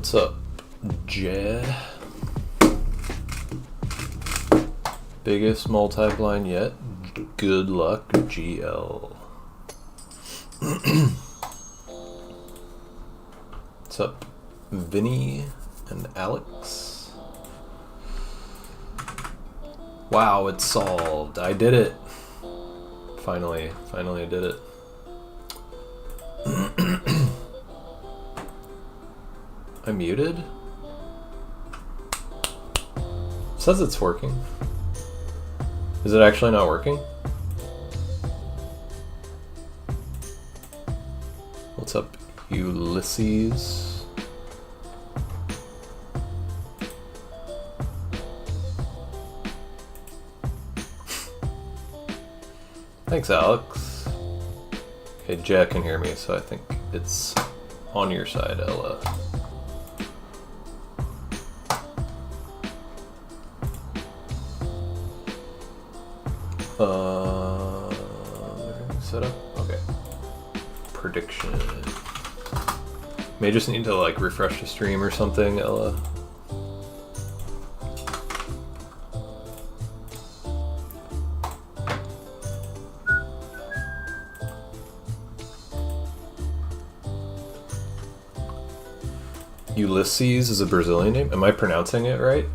What's up, Jay? Biggest multi-blind yet? Good luck, GL. What's up, Vinny and Alex? Wow, it's solved. I did it. Finally I did it. I'm muted? It says it's working. Is it actually not working? What's up, Ulysses? Thanks, Alex. Okay, Jack can hear me, so I think it's on your side, Ella. Set up? Okay. Prediction. May just need to like refresh the stream or something, Ella. Ulysses is a Brazilian name? Am I pronouncing it right?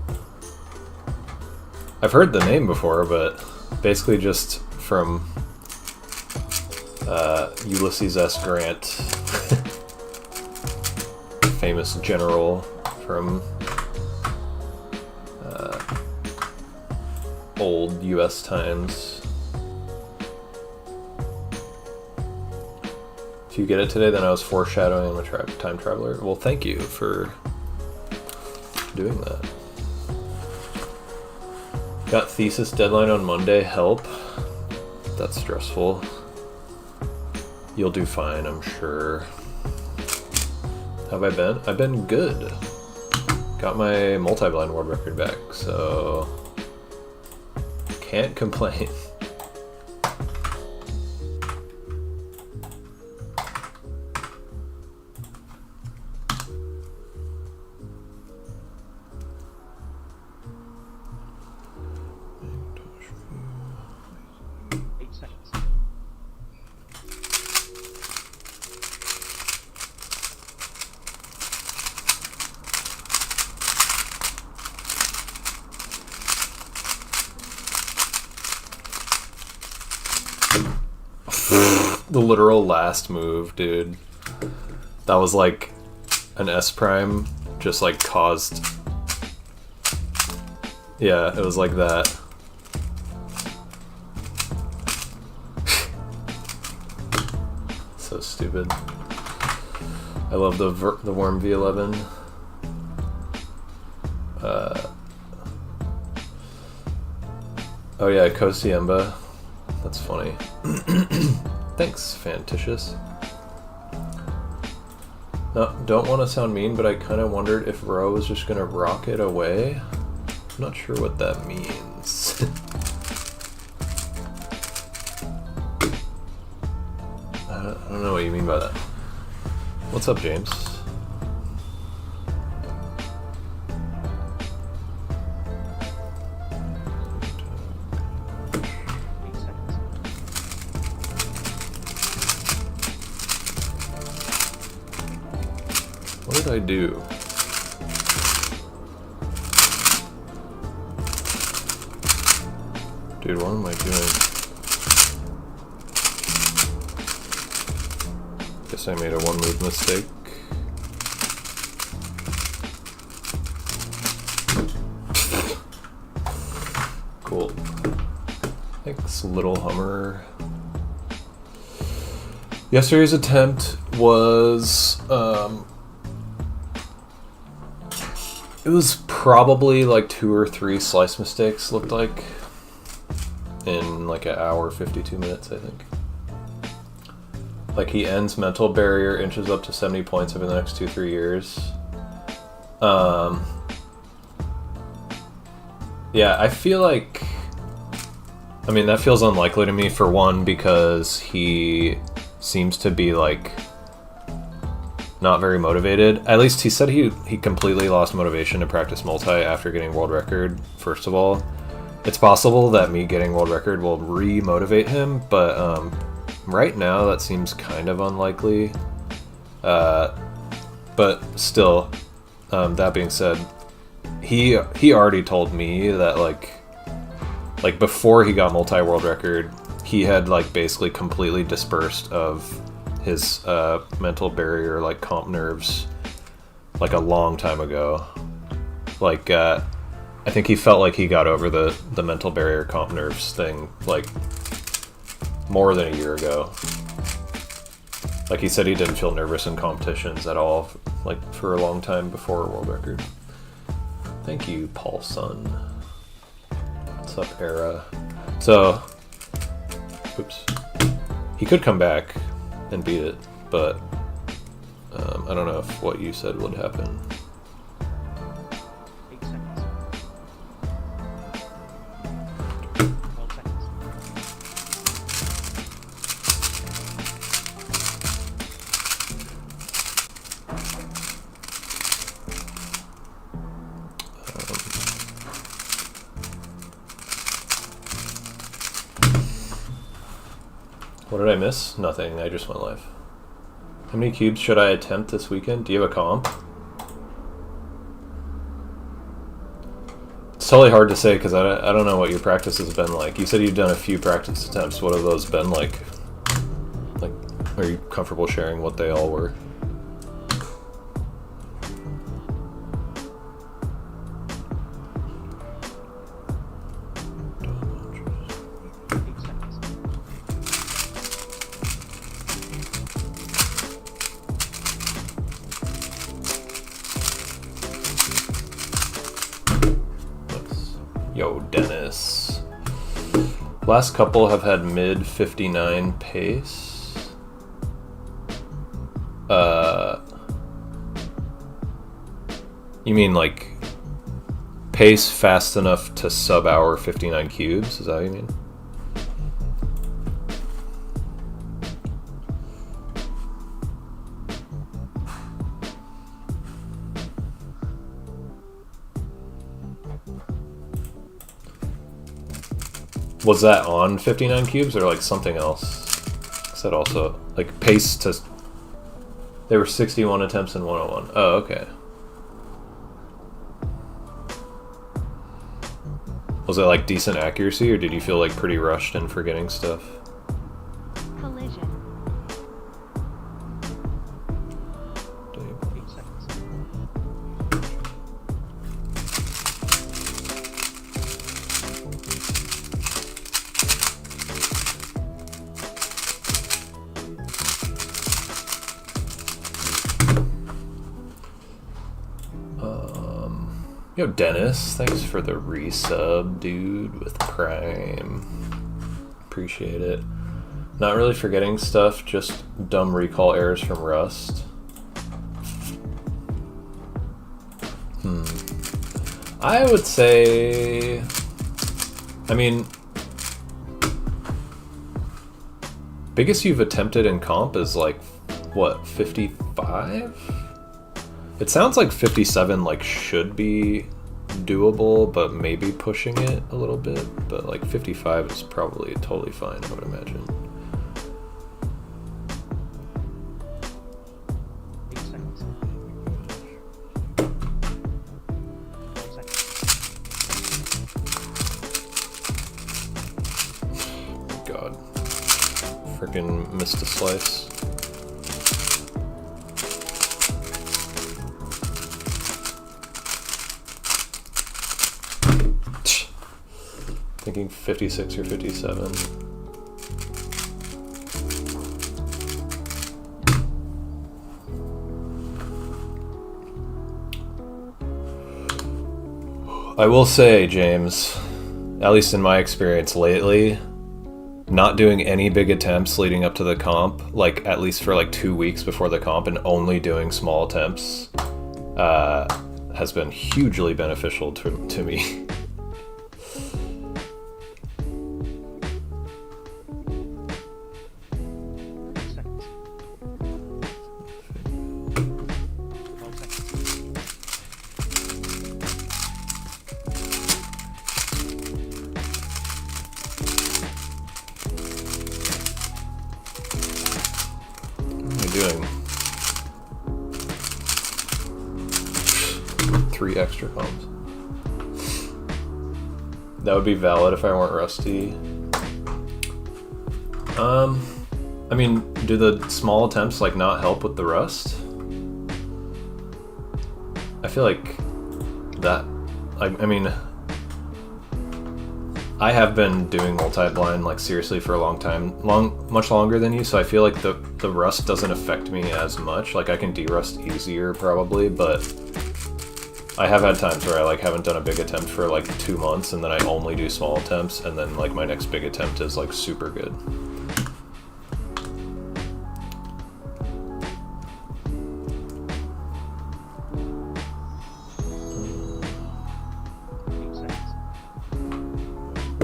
I've heard the name before, but basically just from Ulysses S. Grant, famous general from old US times. If you get it today, then I was foreshadowing I'm a time traveler. Well, thank you for doing that. Got thesis deadline on Monday. Help. That's stressful. You'll do fine, I'm sure. How have I been? I've been good. Got my multi-blind world record back, so can't complain. The literal last move, dude. That was like an S prime just like caused. Yeah, it was like that. So stupid. I love the Worm V11. Oh yeah, Kosiemba. That's funny. Thanks, Fanticious. No, don't want to sound mean, but I kind of wondered if Ro was just going to rocket away. I'm not sure what that means. I don't know what you mean by that. What's up, James? What did I do? Dude, what am I doing? Guess I made a one move mistake. Cool. Thanks, Little Hummer. Yesterday's attempt was it was probably like 2 or 3 slice mistakes, looked like, in like an hour, 52 minutes, I think. Like he ends mental barrier, inches up to 70 points over the next 2-3 years. Yeah, I feel like, I mean, that feels unlikely to me, for one, because he seems to be like not very motivated. At least he said he completely lost motivation to practice multi after getting world record, first of all. It's possible that me getting world record will re-motivate him, but right now that seems kind of unlikely. But still, that being said, he already told me that like before he got multi world record, he had like basically completely dispersed of his mental barrier, like comp nerves, like a long time ago. Like I think he felt like he got over the mental barrier comp nerves thing like more than a year ago. Like he said he didn't feel nervous in competitions at all, like for a long time before world record. Thank you, Paul Sun. What's up, Era? So, oops. He could come back and beat it, but I don't know if what you said would happen. 8 seconds. 12 seconds. What did I miss? Nothing. I just went live. How many cubes should I attempt this weekend? Do you have a comp? It's totally hard to say because I don't know what your practice has been like. You said you've done a few practice attempts. What have those been like? Like, are you comfortable sharing what they all were? Yo, Dennis. Last couple have had mid 59 pace. You mean like pace fast enough to sub hour 59 cubes? Is that what you mean? Was that on 59 cubes or like something else? Is that also like pace to? They were 61 attempts in 101. Oh, okay. Was it like decent accuracy, or did you feel like pretty rushed and forgetting stuff? Collision. 8 seconds. Yo, Dennis, thanks for the resub, dude, with Prime. Appreciate it. Not really forgetting stuff, just dumb recall errors from Rust. I would say, I mean, biggest you've attempted in comp is like, what, 55? It sounds like 57 like should be doable, but maybe pushing it a little bit. But like 55 is probably totally fine, I would imagine. 8 seconds. 12 seconds. God. Freaking missed a slice. Thinking 56 or 57. I will say, James, at least in my experience lately, not doing any big attempts leading up to the comp, like at least for like 2 weeks before the comp, and only doing small attempts, has been hugely beneficial to me. doing 3 extra columns. That would be valid if I weren't rusty. I mean, do the small attempts like not help with the rust? I feel like that, I mean, I have been doing multi-blind like seriously for a long time, much longer than you, so I feel like the rust doesn't affect me as much. Like I can de-rust easier probably, but I have had times where I like haven't done a big attempt for like 2 months and then I only do small attempts and then like my next big attempt is like super good.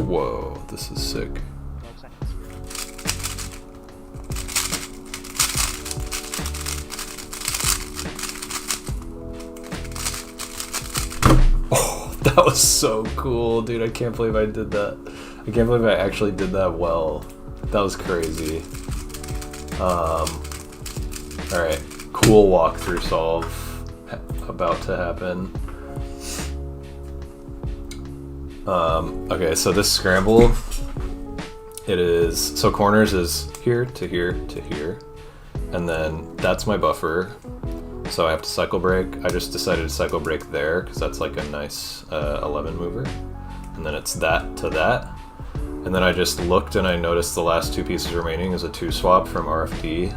Whoa, this is sick. 12 seconds. Oh, that was so cool, dude. I can't believe I did that. I can't believe I actually did that well. That was crazy. Alright, cool walkthrough solve about to happen. Okay, so this scramble, it is, so corners is here to here to here, and then that's my buffer, so I have to cycle break. I just decided to cycle break there, because that's like a nice 11 mover, and then it's that to that, and then I just looked and I noticed the last 2 pieces remaining is a 2 swap from RFD,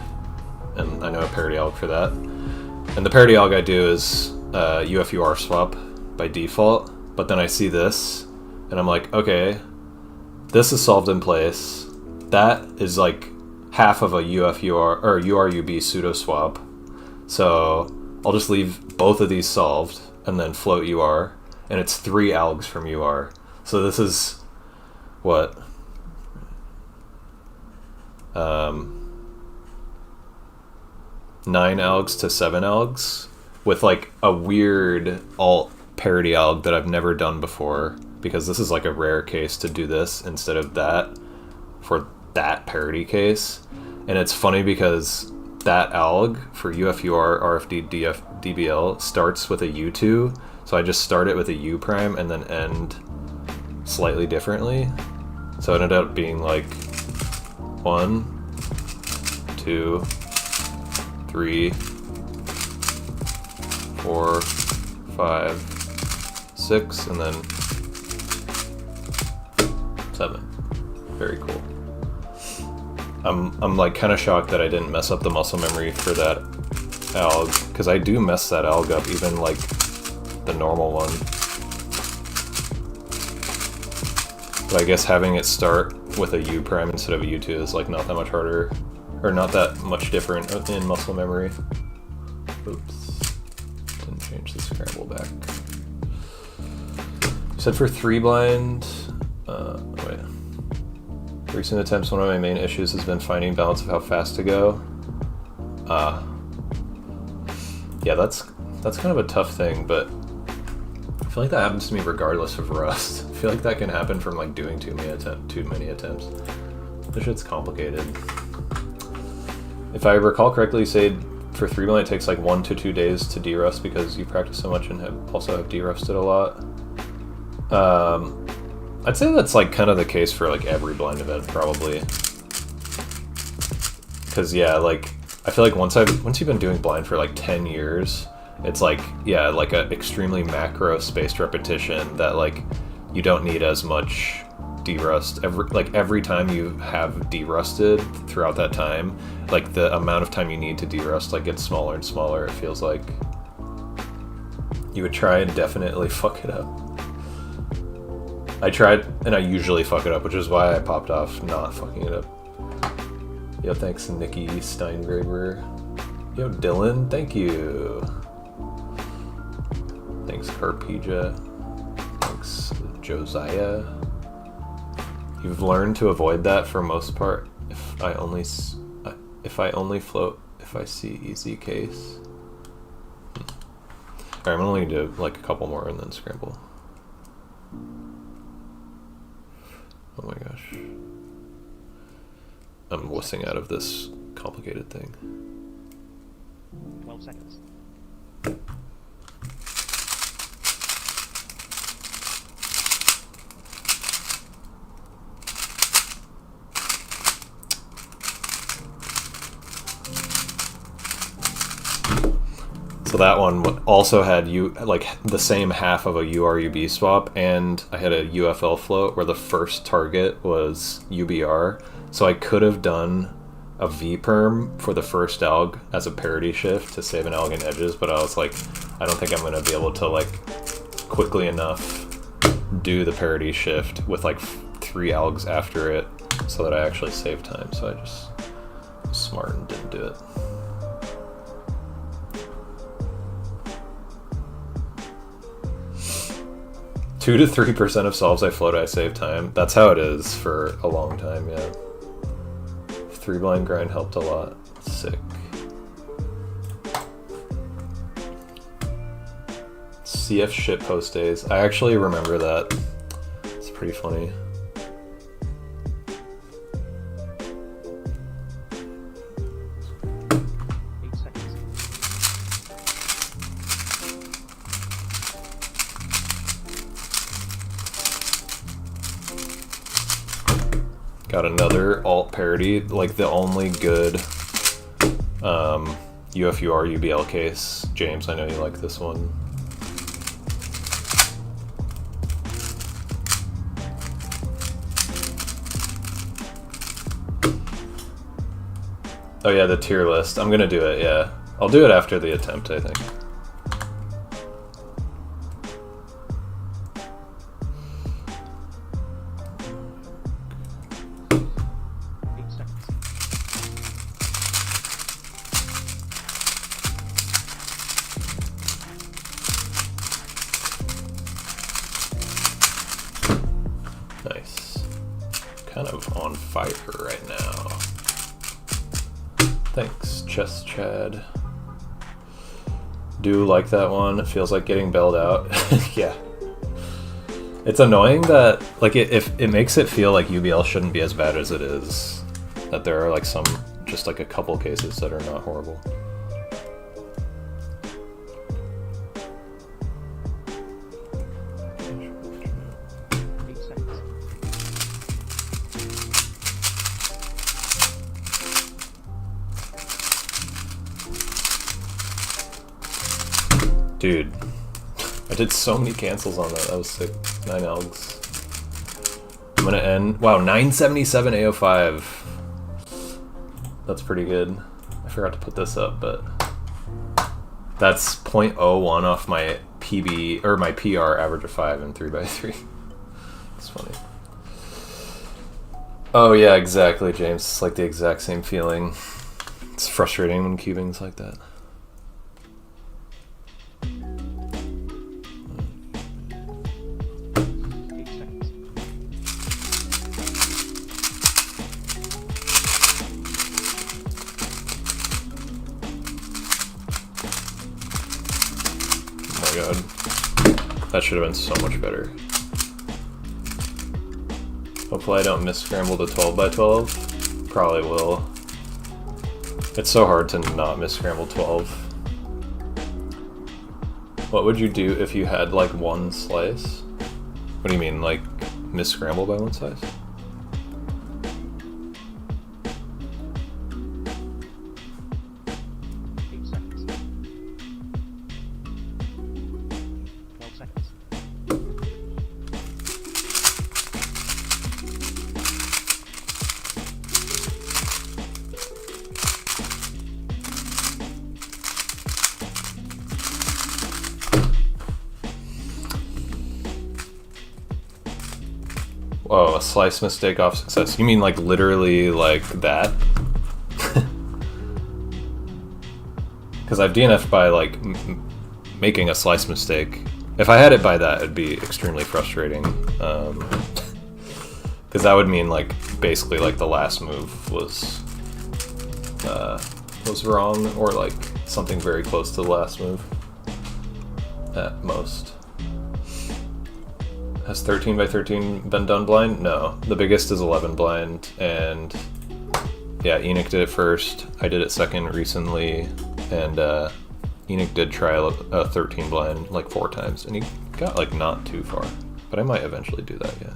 and I know a parity alg for that, and the parity alg I do is UFUR swap by default, but then I see this, and I'm like, okay, this is solved in place. That is like half of a UFUR or URUB pseudo swap. So I'll just leave both of these solved and then float UR, and it's 3 algs from UR. So this is what? 9 algs to 7 algs with like a weird alt parity alg that I've never done before, because this is like a rare case to do this instead of that for that parity case. And it's funny because that alg for UFUR, RFD, DBL starts with a U2, so I just start it with a U prime and then end slightly differently. So it ended up being like 1, 2, 3, 4, 5, 6, and then 7. Very cool. I'm like kind of shocked that I didn't mess up the muscle memory for that alg, because I do mess that alg up, even like the normal one. But I guess having it start with a U prime instead of a U2 is like not that much harder, or not that much different in muscle memory. Oops. Didn't change the scramble back. You said for 3 blind, wait. Recent attempts, one of my main issues has been finding balance of how fast to go. Yeah, that's kind of a tough thing, but I feel like that happens to me regardless of rust. I feel like that can happen from like doing too many attempts. This shit's complicated. If I recall correctly, you said for 3 blind it takes like 1 to 2 days to derust because you practice so much and also have derusted a lot. I'd say that's like kind of the case for like every blind event probably. Cause yeah, like I feel like once you've been doing blind for like 10 years, it's like, yeah, like an extremely macro spaced repetition that like you don't need as much derust. Every time you have derusted throughout that time, like the amount of time you need to derust like gets smaller and smaller. It feels like you would try and definitely fuck it up. I tried, and I usually fuck it up, which is why I popped off not fucking it up. Yo, thanks Nikki Steingraber. Yo, Dylan, thank you. Thanks Carpeja. Thanks Josiah. You've learned to avoid that for most part. If I only float if I see easy case. Alright, I'm only gonna do like a couple more and then scramble. Oh my gosh. I'm wussing out of this complicated thing. 12 seconds. So that one also had like the same half of a URUB swap, and I had a UFL float where the first target was UBR. So I could have done a V-perm for the first alg as a parity shift to save an alg in edges, but I was like, I don't think I'm going to be able to like quickly enough do the parity shift with like 3 algs after it so that I actually save time. So I just was smart and didn't do it. 2 to 3% of solves I float, I save time. That's how it is for a long time, yeah. 3 blind grind helped a lot. Sick. CF shitpost days. I actually remember that. It's pretty funny. Got another alt parody, like the only good UFUR UBL case. James, I know you like this one. Oh yeah, the tier list. I'm gonna do it, yeah. I'll do it after the attempt, I think. Nice. Kind of on fire right now. Thanks, Chess Chad. Do like that one. It feels like getting bailed out. Yeah. It's annoying that like it makes it feel like UBL shouldn't be as bad as it is. That there are like some, just like a couple cases that are not horrible. Dude, I did so many cancels on that. That was sick. 9 algs. I'm gonna end. Wow, 977 AO5. That's pretty good. I forgot to put this up, but that's 0.01 off my PB or my PR average of 5 and 3x3. It's funny. Oh yeah, exactly, James. It's like the exact same feeling. It's frustrating when cubing's like that. God, that should have been so much better. Hopefully I don't miss scramble to 12 by 12. Probably will. It's so hard to not miss scramble 12. What would you do if you had like 1 slice? What do you mean, like miss scramble by 1 slice? Oh, a slice mistake off success. You mean like literally like that? Because I've DNF'd by like making a slice mistake. If I had it by that, it'd be extremely frustrating. Because that would mean like basically like the last move was wrong, or like something very close to the last move at most. Has 13 by 13 been done blind? No. The biggest is 11 blind, and yeah, Enoch did it first. I did it second recently. and Enoch did try a 13 blind like 4 times, and he got like not too far. But I might eventually do that, yeah.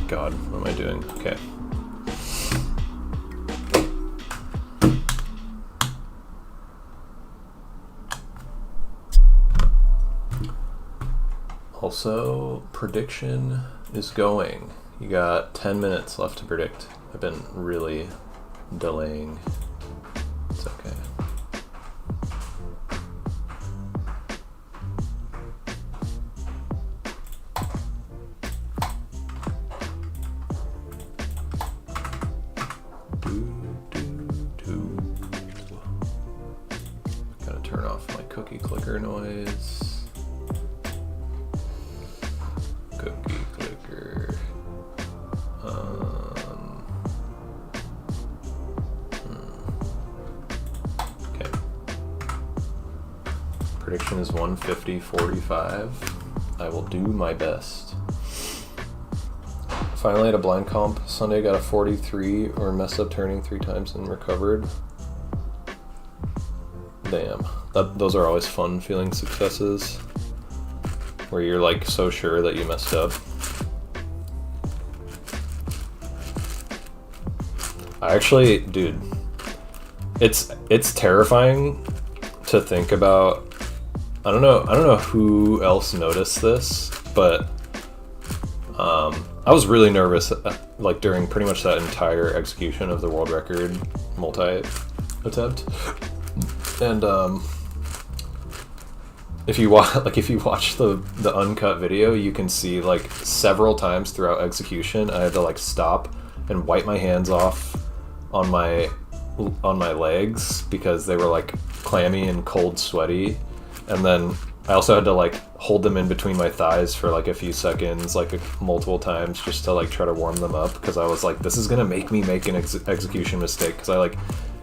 God, what am I doing? Okay. Also, prediction is going. You got 10 minutes left to predict. I've been really delaying. It's okay. Gotta turn off my cookie clicker noise. Cookie clicker. Okay. Prediction is 150.45. I will do my best. Finally had a blind comp Sunday, got a 43 or messed up turning 3 times and recovered. Damn. Those are always fun feeling successes, where you're like so sure that you messed up. I actually, dude, it's terrifying to think about. I don't know who else noticed this, but I was really nervous like during pretty much that entire execution of the world record multi attempt. And if you watch the uncut video, you can see like several times throughout execution I had to like stop and wipe my hands off on my legs because they were like clammy and cold sweaty, and then I also had to like hold them in between my thighs for like a few seconds, like multiple times, just to like try to warm them up, because I was like, this is gonna make me make an execution mistake because I like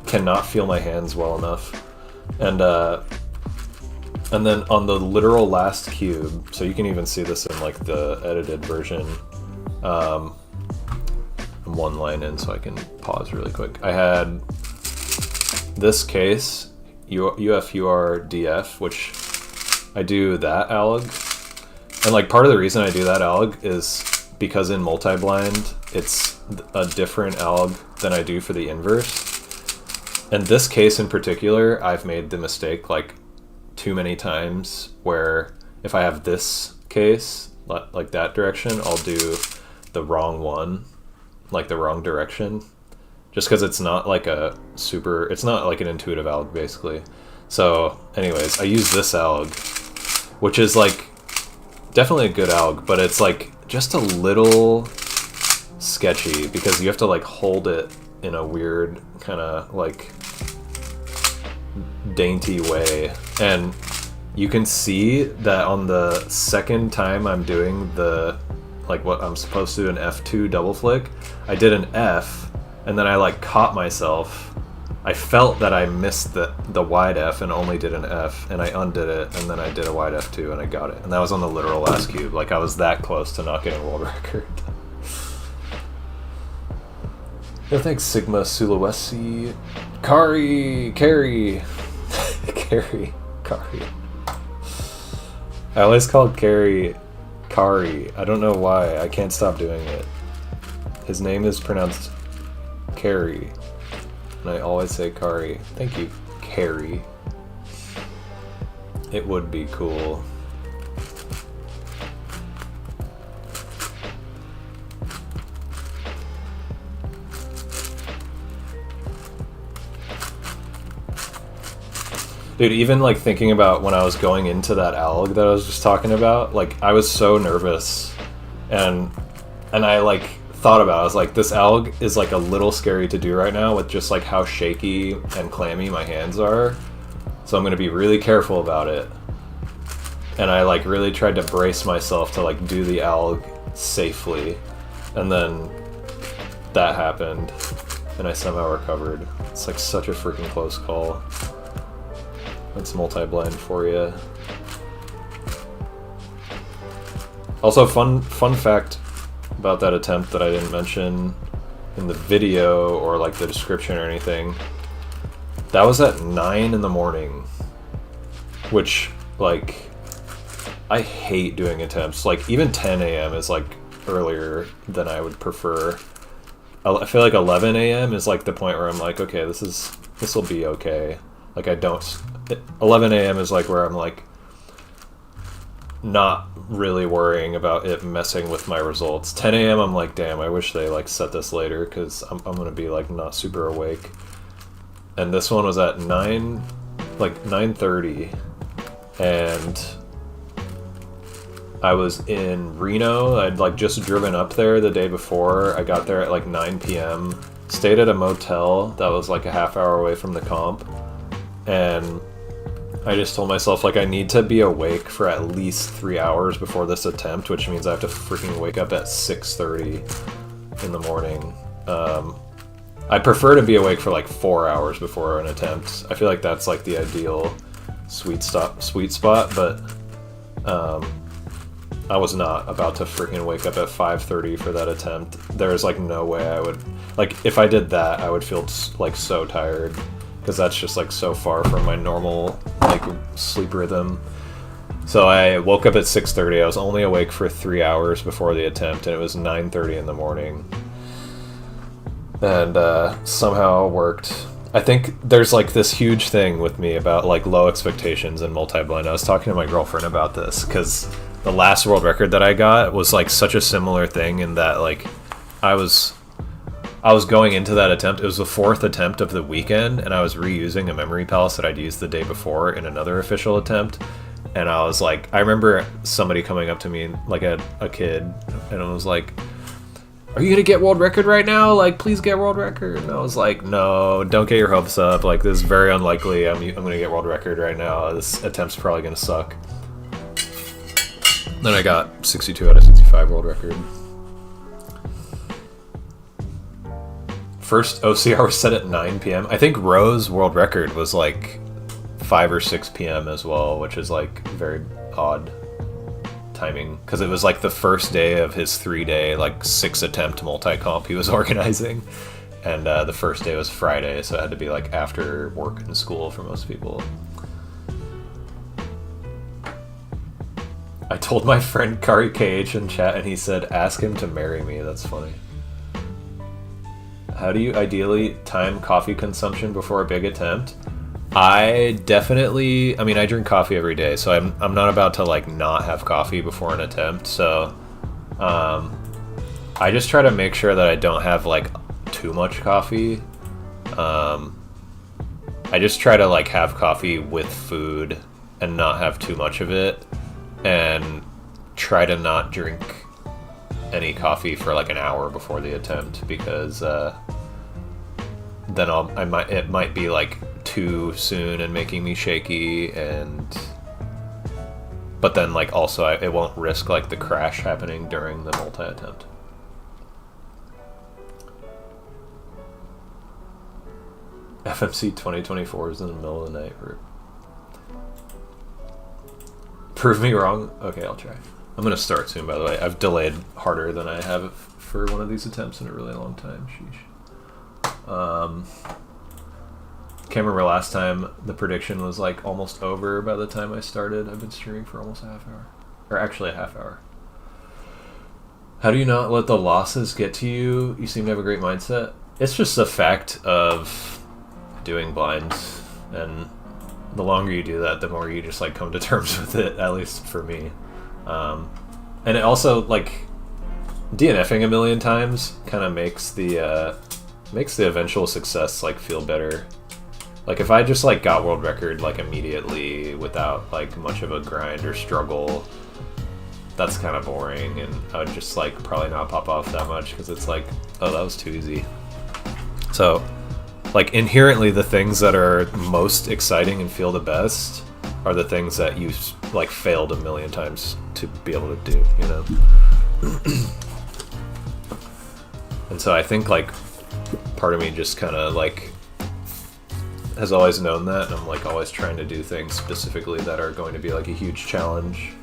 cannot feel my hands well enough. And then on the literal last cube, so you can even see this in like the edited version. I'm one line in, so I can pause really quick. I had this case, UFURDF, which I do that alg. And like part of the reason I do that alg is because in Multiblind, it's a different alg than I do for the inverse. In this case in particular, I've made the mistake like too many times where if I have this case, like that direction, I'll do the wrong one, like the wrong direction, just because it's not like it's not like an intuitive alg basically. So anyways, I use this alg, which is like definitely a good alg, but it's like just a little sketchy because you have to like hold it in a weird kind of like dainty way, and you can see that on the second time I'm doing the like what I'm supposed to do, an F2 double flick, I did an F and then I like caught myself. I felt that I missed the wide F and only did an F, and I undid it and then I did a wide F2 and I got it, and that was on the literal last cube. Like I was that close to not getting a world record. No thanks, Sigma Sulawesi. Carrie. Carrie. I always called Carrie Kari. I don't know why. I can't stop doing it. His name is pronounced Carrie, and I always say Kari. Thank you, Carrie. It would be cool. Dude, even like thinking about when I was going into that alg that I was just talking about, like I was so nervous, and I like thought about it. I was like, this alg is like a little scary to do right now with just like how shaky and clammy my hands are, so I'm gonna be really careful about it. and I like really tried to brace myself to like do the alg safely, and then that happened, and I somehow recovered. It's like such a freaking close call. That's multi-blind for you. Also, fun fact about that attempt that I didn't mention in the video or like the description or anything. That was at 9 in the morning, which like I hate doing attempts. Like even 10 a.m. is like earlier than I would prefer. I feel like 11 a.m. is like the point where I'm like, okay, this will be okay. Like 11 a.m. is like where I'm like not really worrying about it messing with my results. 10 a.m. I'm like, damn, I wish they like set this later because I'm gonna be like not super awake. And this one was at 9:30, and I was in Reno. I'd like just driven up there the day before. I got there at like 9 p.m. Stayed at a motel that was like a half hour away from the comp, and I just told myself like I need to be awake for at least 3 hours before this attempt, which means I have to freaking wake up at 6:30 in the morning. I prefer to be awake for like 4 hours before an attempt. I feel like that's like the ideal sweet spot, but I was not about to freaking wake up at 5:30 for that attempt. There's like no way I would, like if I did that, I would feel like so tired, because that's just like so far from my normal like sleep rhythm. So I woke up at 6:30. I was only awake for 3 hours before the attempt, and it was 9:30 in the morning. And somehow it worked. I think there's like this huge thing with me about like low expectations and multi-blind. I was talking to my girlfriend about this because the last world record that I got was like such a similar thing in that like I was going into that attempt. It was the 4th attempt of the weekend, and I was reusing a memory palace that I'd used the day before in another official attempt. And I was like, I remember somebody coming up to me, like a kid, and I was like, "Are you gonna get world record right now? Like, please get world record." And I was like, "No, don't get your hopes up. Like, this is very unlikely. I'm gonna get world record right now. This attempt's probably gonna suck." Then I got 62 out of 65 world record. First OCR was set at 9 p.m. I think Roe's world record was like 5 or 6 p.m. as well, which is like very odd timing, because it was like the first day of his 3-day like 6 attempt multi-comp he was organizing, and the first day was Friday, so it had to be like after work and school for most people. I told my friend Kari KH in chat, and he said, "Ask him to marry me." That's funny. How do you ideally time coffee consumption before a big attempt? I mean, I drink coffee every day, so I'm not about to like not have coffee before an attempt. So I just try to make sure that I don't have like too much coffee. I just try to like have coffee with food and not have too much of it, and try to not drink any coffee for like an hour before the attempt, because then it might be like too soon and making me shaky, but then like also it won't risk like the crash happening during the multi attempt. FMC 2024 is in the middle of the night. Prove me wrong. Okay, I'll try. I'm gonna start soon, by the way. I've delayed harder than I have for one of these attempts in a really long time. Sheesh. Can't remember last time the prediction was like almost over by the time I started. I've been streaming for almost a half hour. Or actually a half hour. How do you not let the losses get to you? You seem to have a great mindset. It's just the fact of doing blinds, and the longer you do that, the more you just like come to terms with it, at least for me. And it also, like, DNFing a million times kind of makes the eventual success like feel better. Like if I just like got world record like immediately without like much of a grind or struggle, that's kind of boring, and I would just like probably not pop off that much, because it's like, oh, that was too easy. So like inherently the things that are most exciting and feel the best are the things that you like failed a million times to be able to do, you know? And so I think like part of me just kind of like has always known that, and I'm like always trying to do things specifically that are going to be like a huge challenge.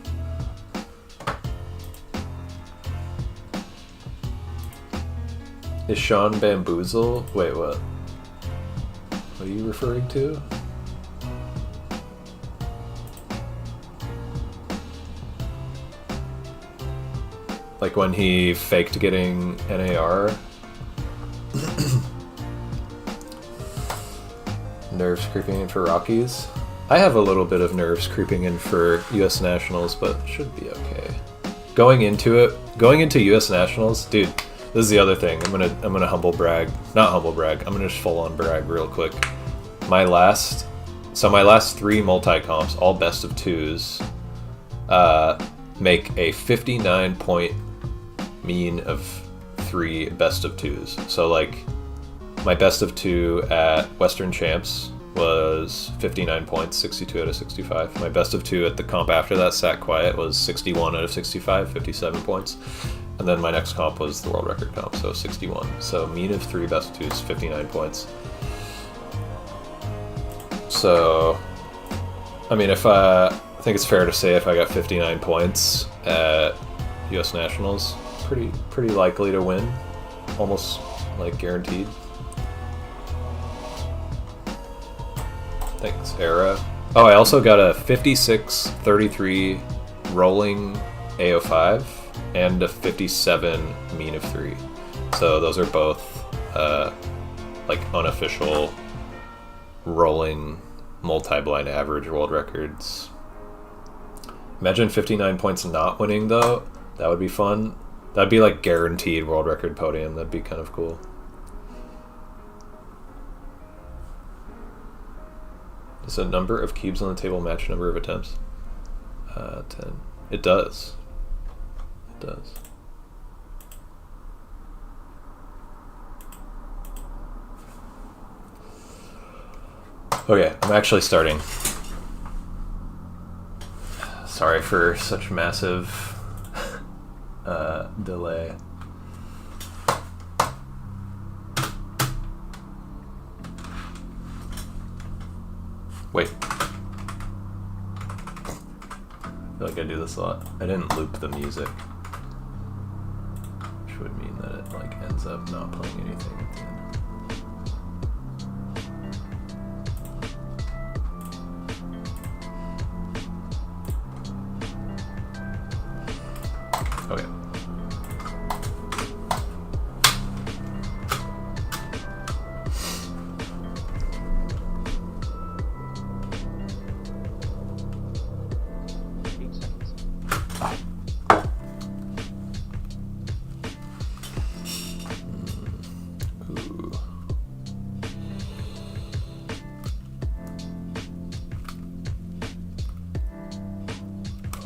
Is Sean Bamboozle? Wait, what? What are you referring to? Like when he faked getting NAR? Nerves creeping in for Rockies? I have a little bit of nerves creeping in for US Nationals, but should be okay. Going into US Nationals, dude, this is the other thing. I'm gonna humble brag. Not humble brag, I'm gonna just full on brag real quick. My last 3 multi-comps, all best of 2s, make a 59 point mean of 3 best of 2s. So like my best of 2 at Western Champs was 59 points, 62 out of 65. My best of 2 at the comp after that, Sat Quiet, was 61 out of 65, 57 points. And then my next comp was the world record comp, so 61. So mean of 3 best of 2s, 59 points. So, I mean, I think it's fair to say if I got 59 points at US Nationals, pretty likely to win, almost like guaranteed. Thanks, Era. Oh, I also got a 56-33 rolling AO5 and a 57 mean of 3. So those are both like unofficial rolling multi-blind average world records. Imagine 59 points not winning though. That would be fun. That'd be like guaranteed world record podium. That'd be kind of cool. Does a number of cubes on the table match number of attempts? 10. It does. It does. Okay, I'm actually starting. Sorry for such massive delay. Wait. I feel like I do this a lot. I didn't loop the music, which would mean that it like ends up not playing anything at the end. Okay.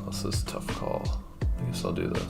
This is a tough call. I guess I'll do this.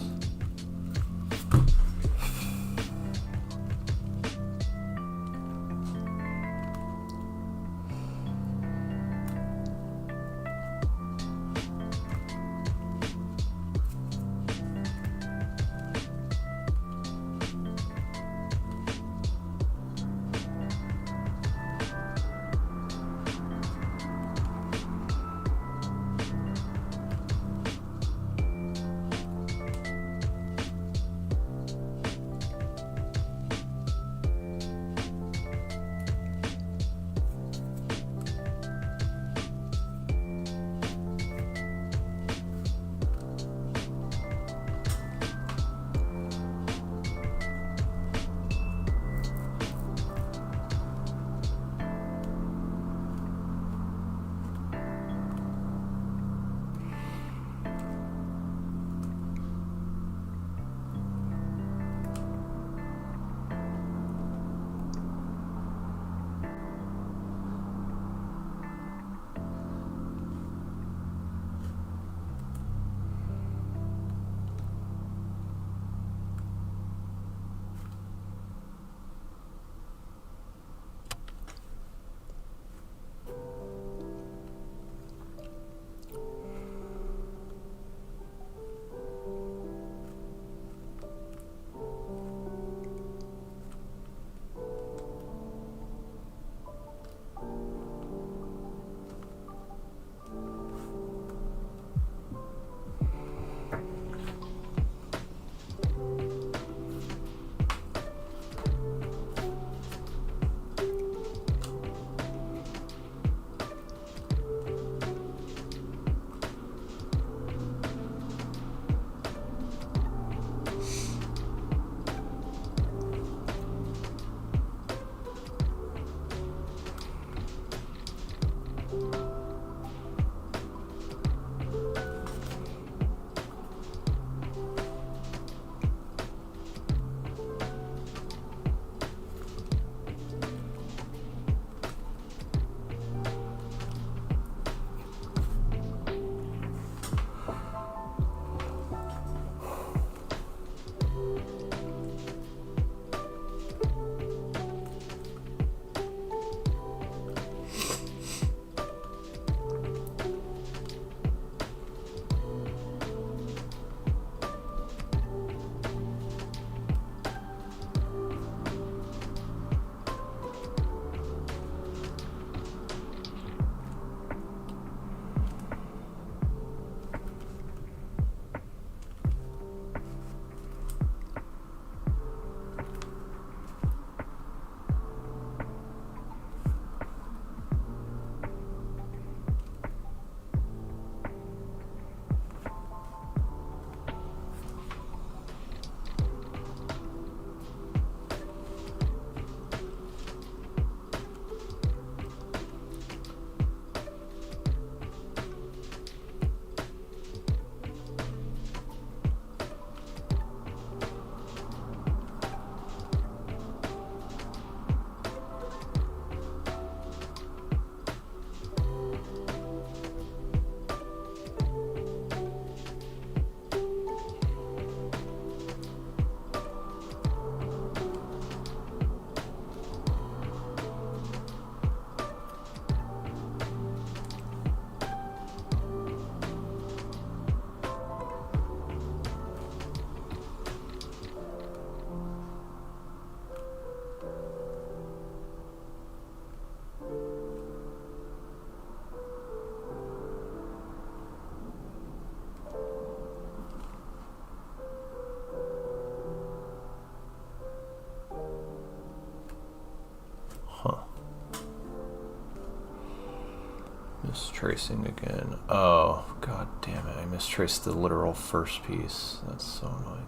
mistracing again. Oh, god damn it. I mistraced the literal first piece. That's so annoying.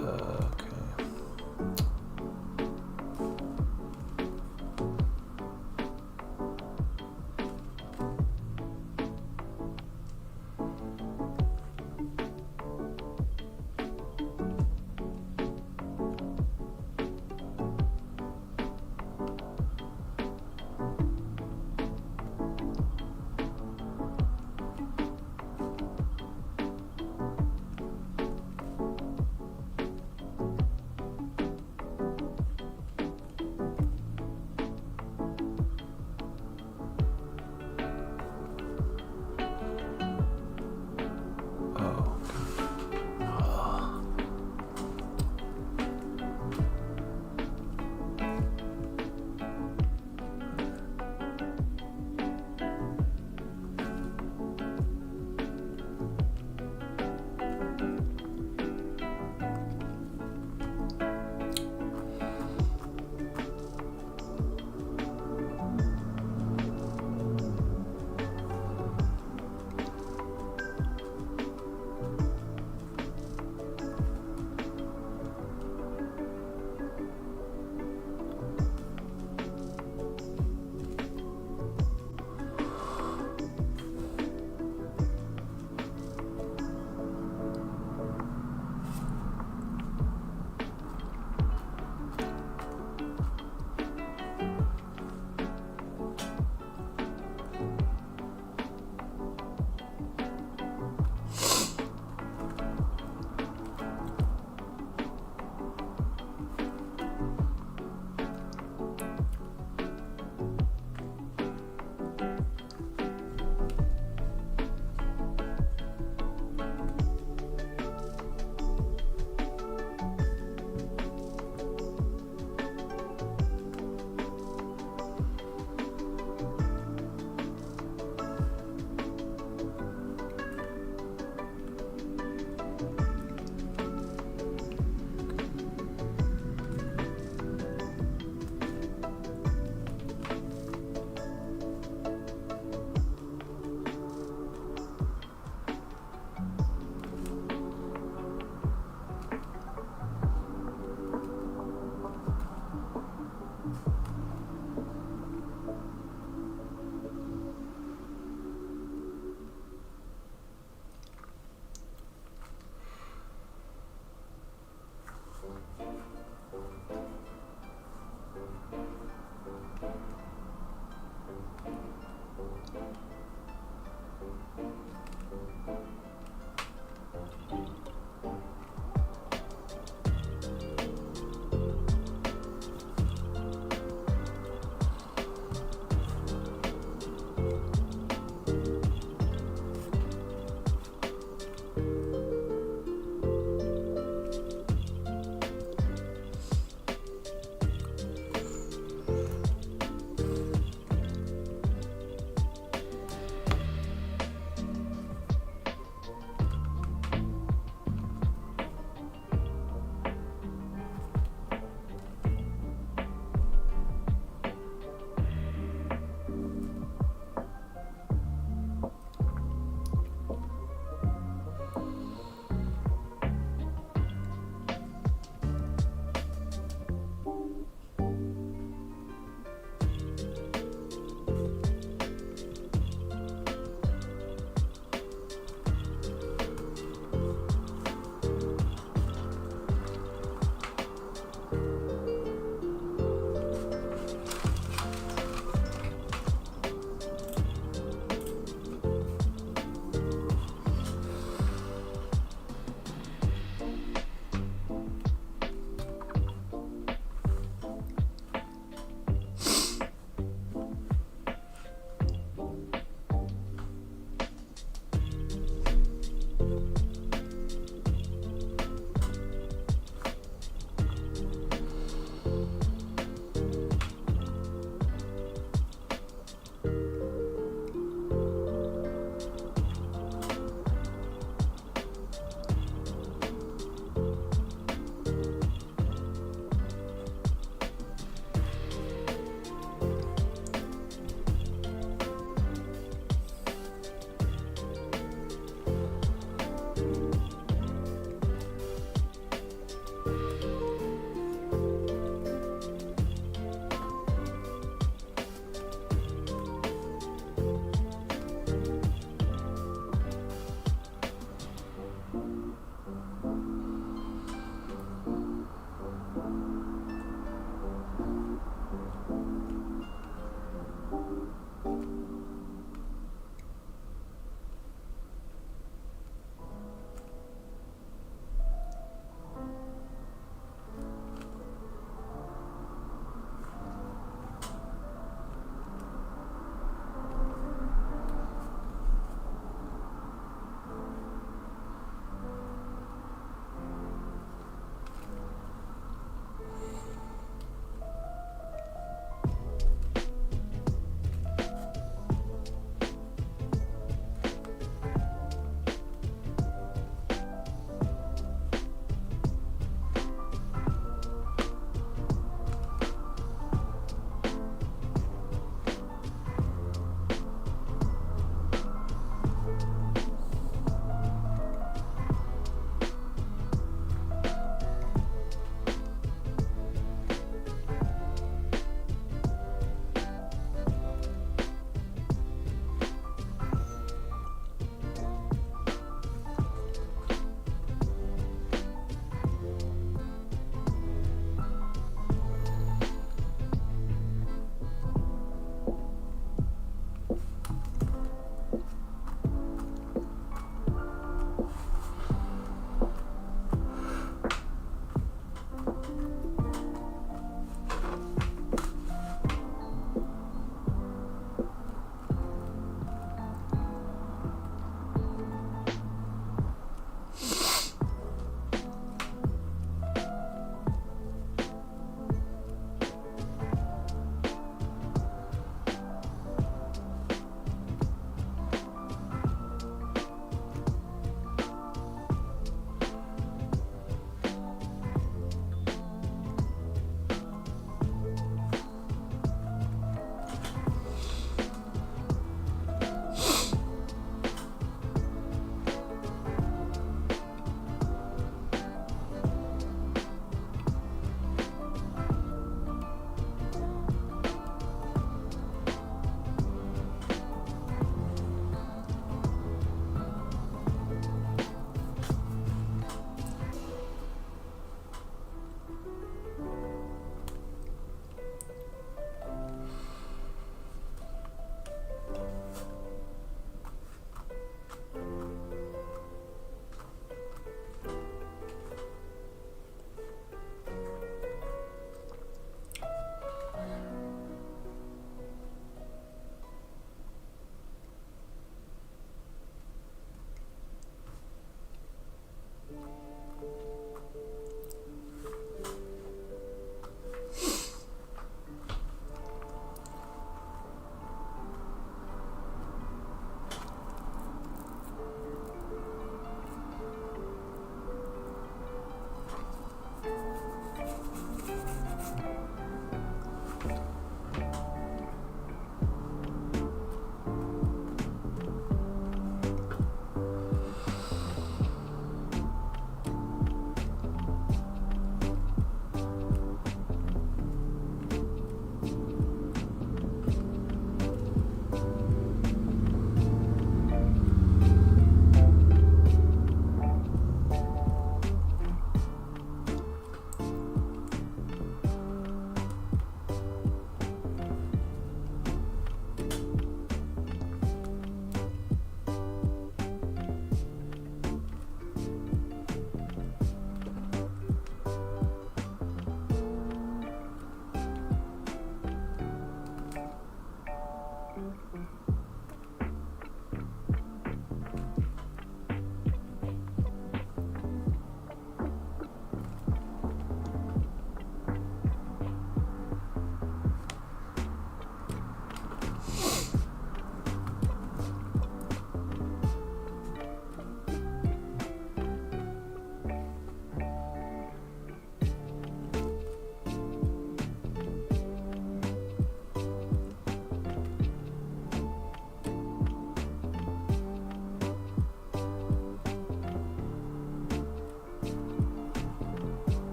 Okay.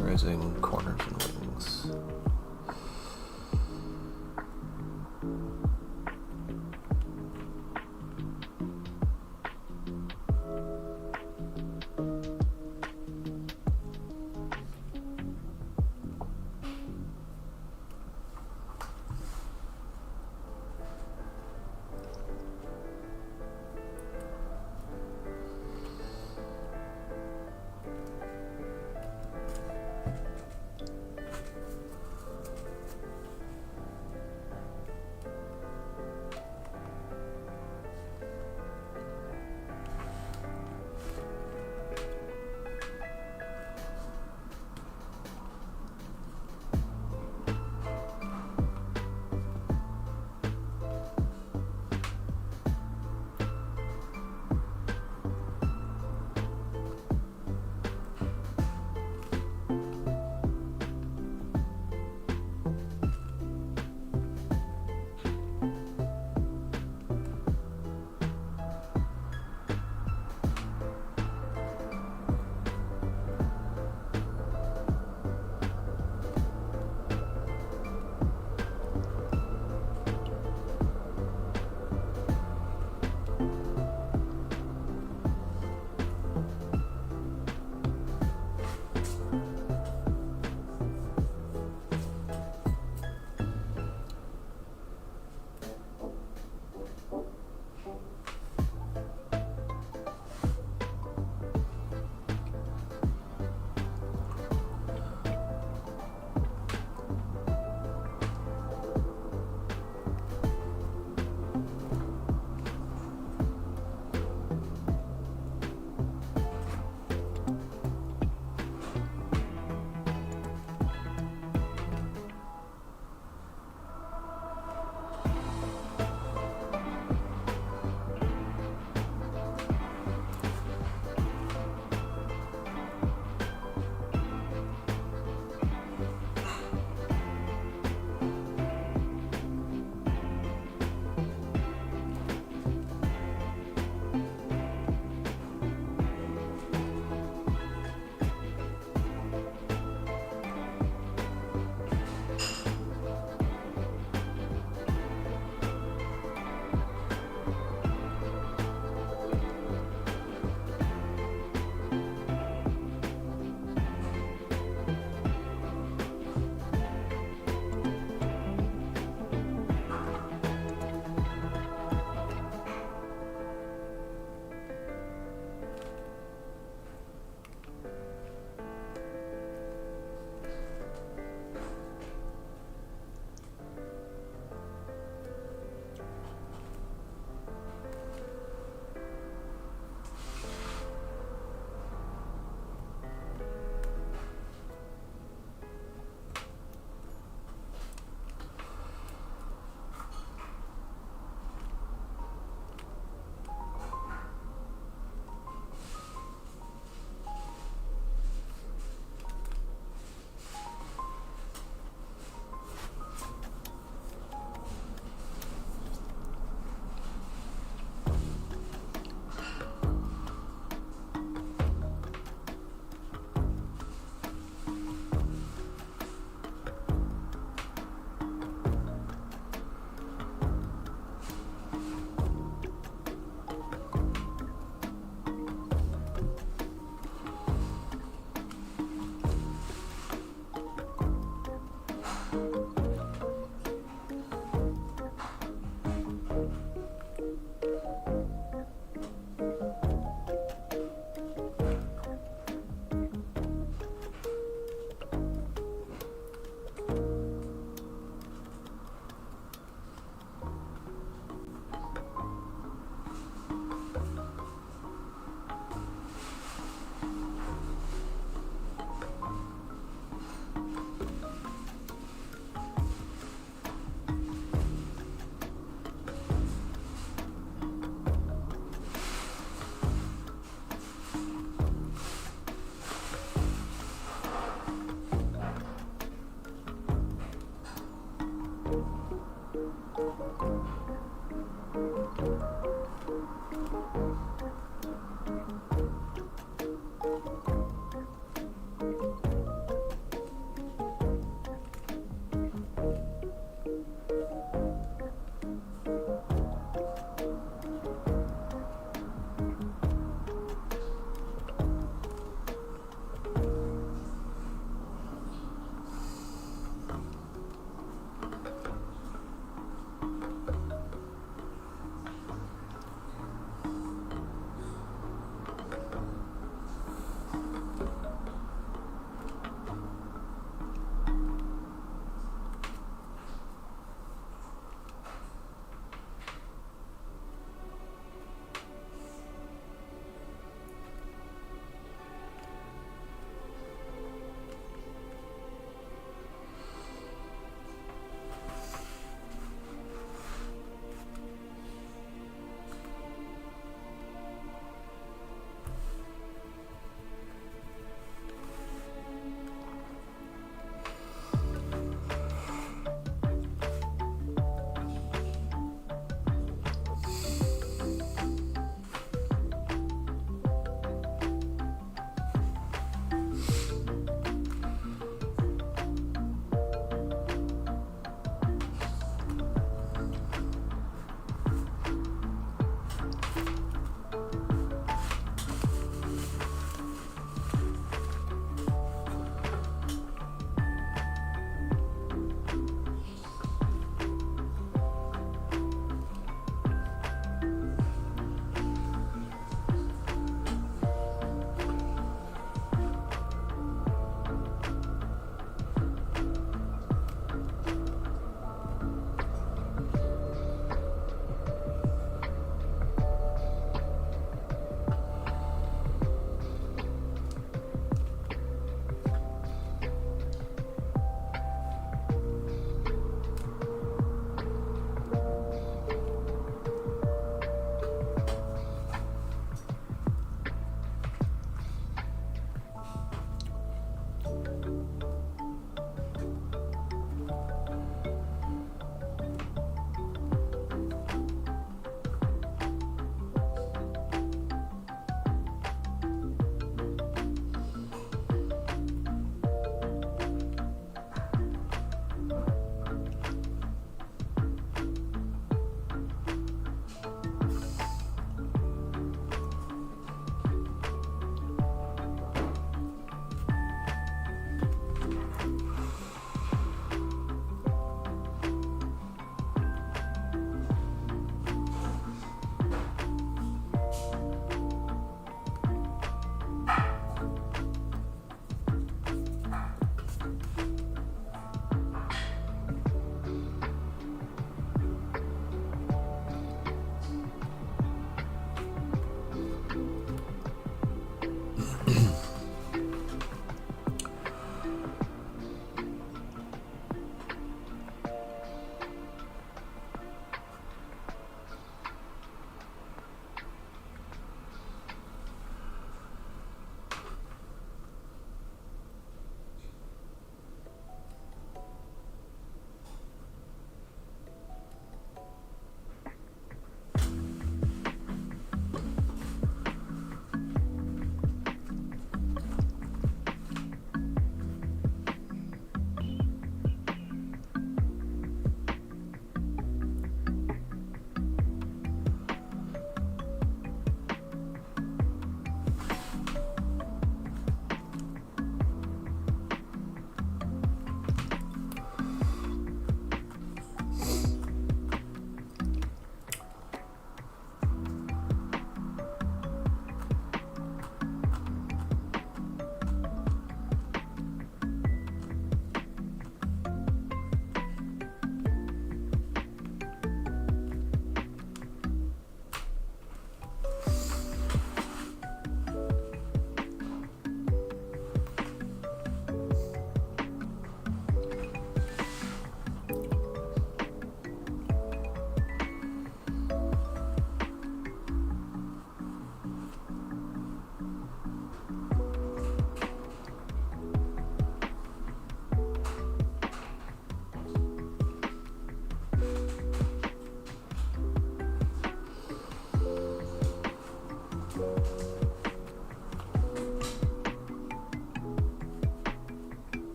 Rising corners and wings.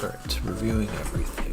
All right, reviewing everything.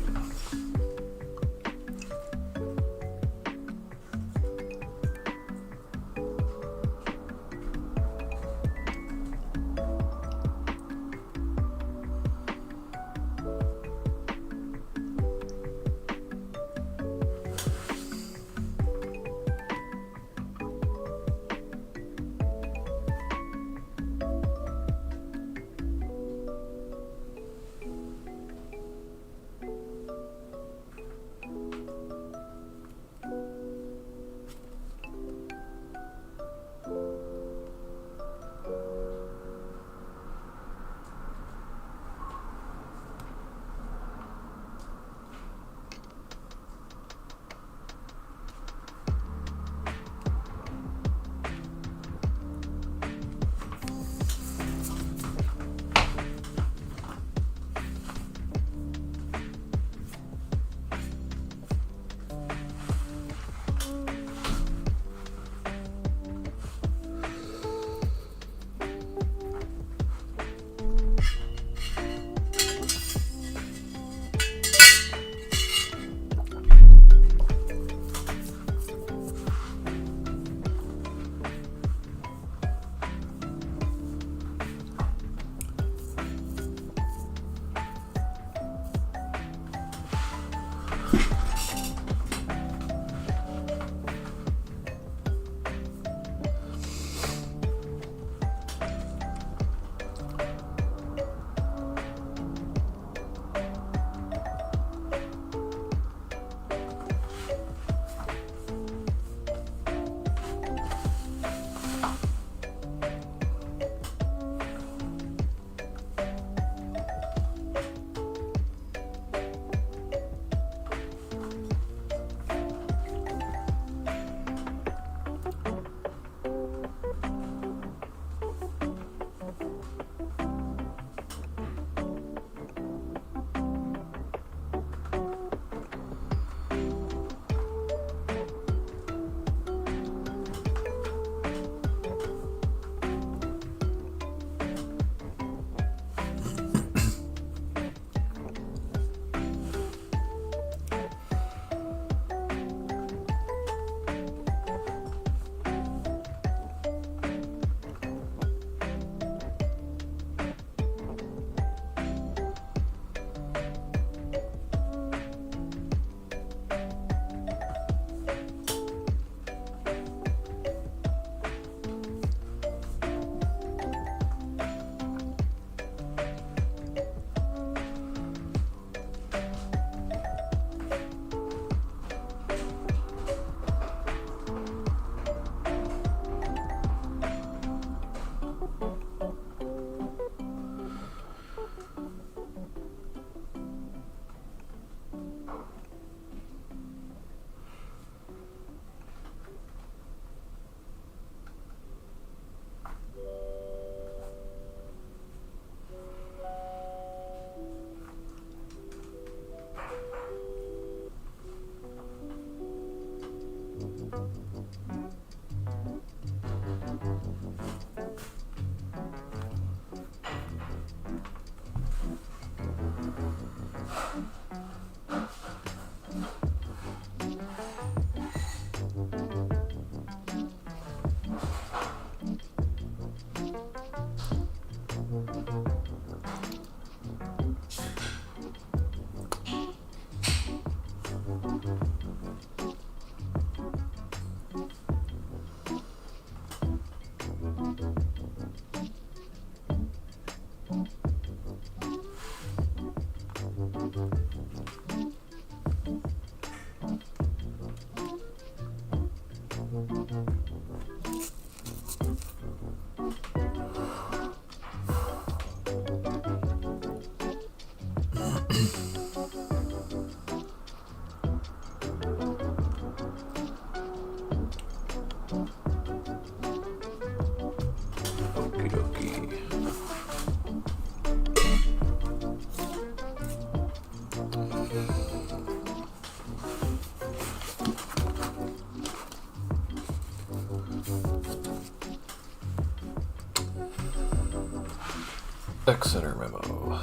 Exeter memo.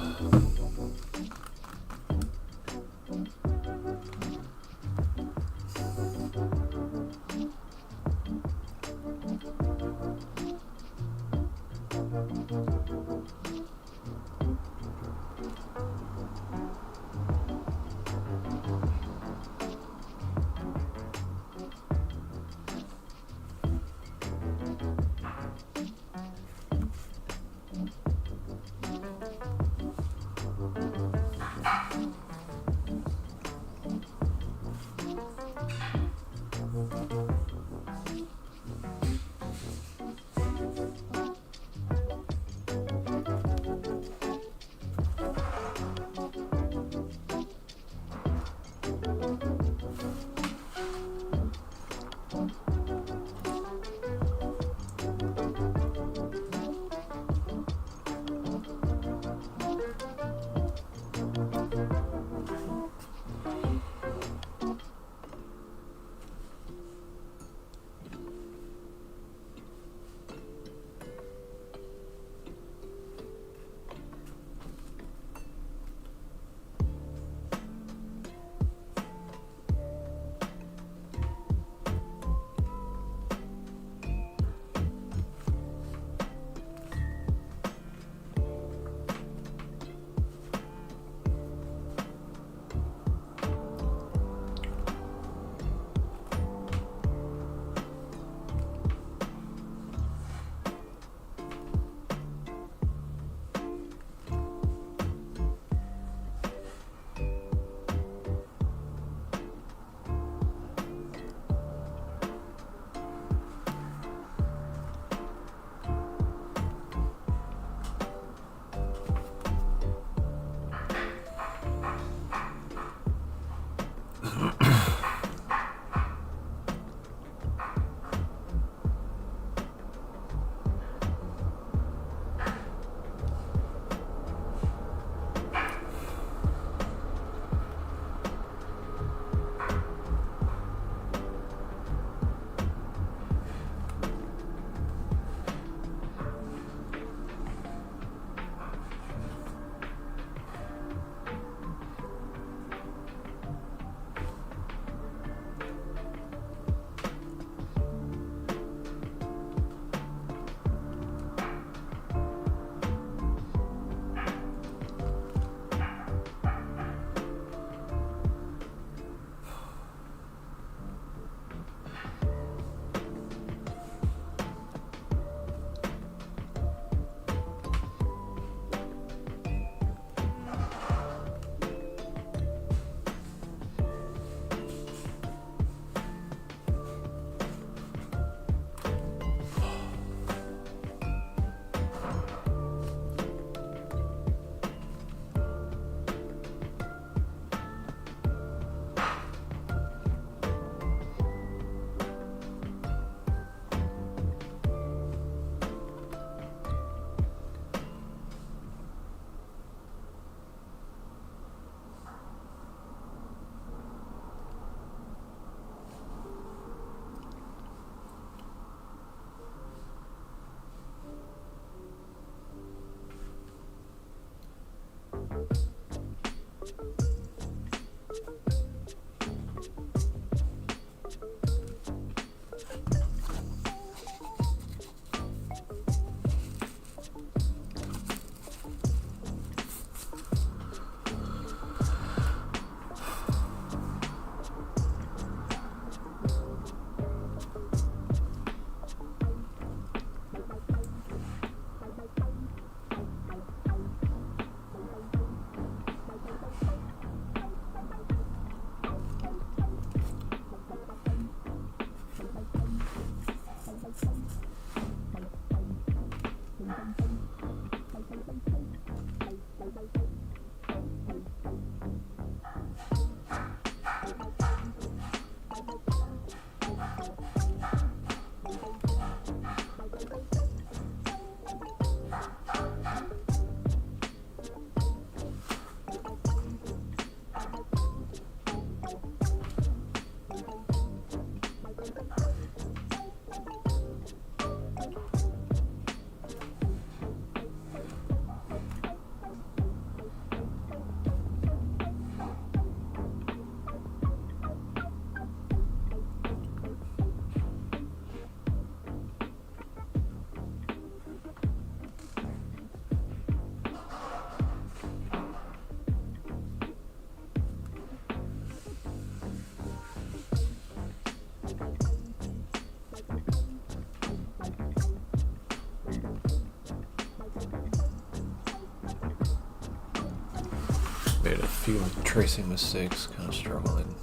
Made a few tracing mistakes, kind of struggling.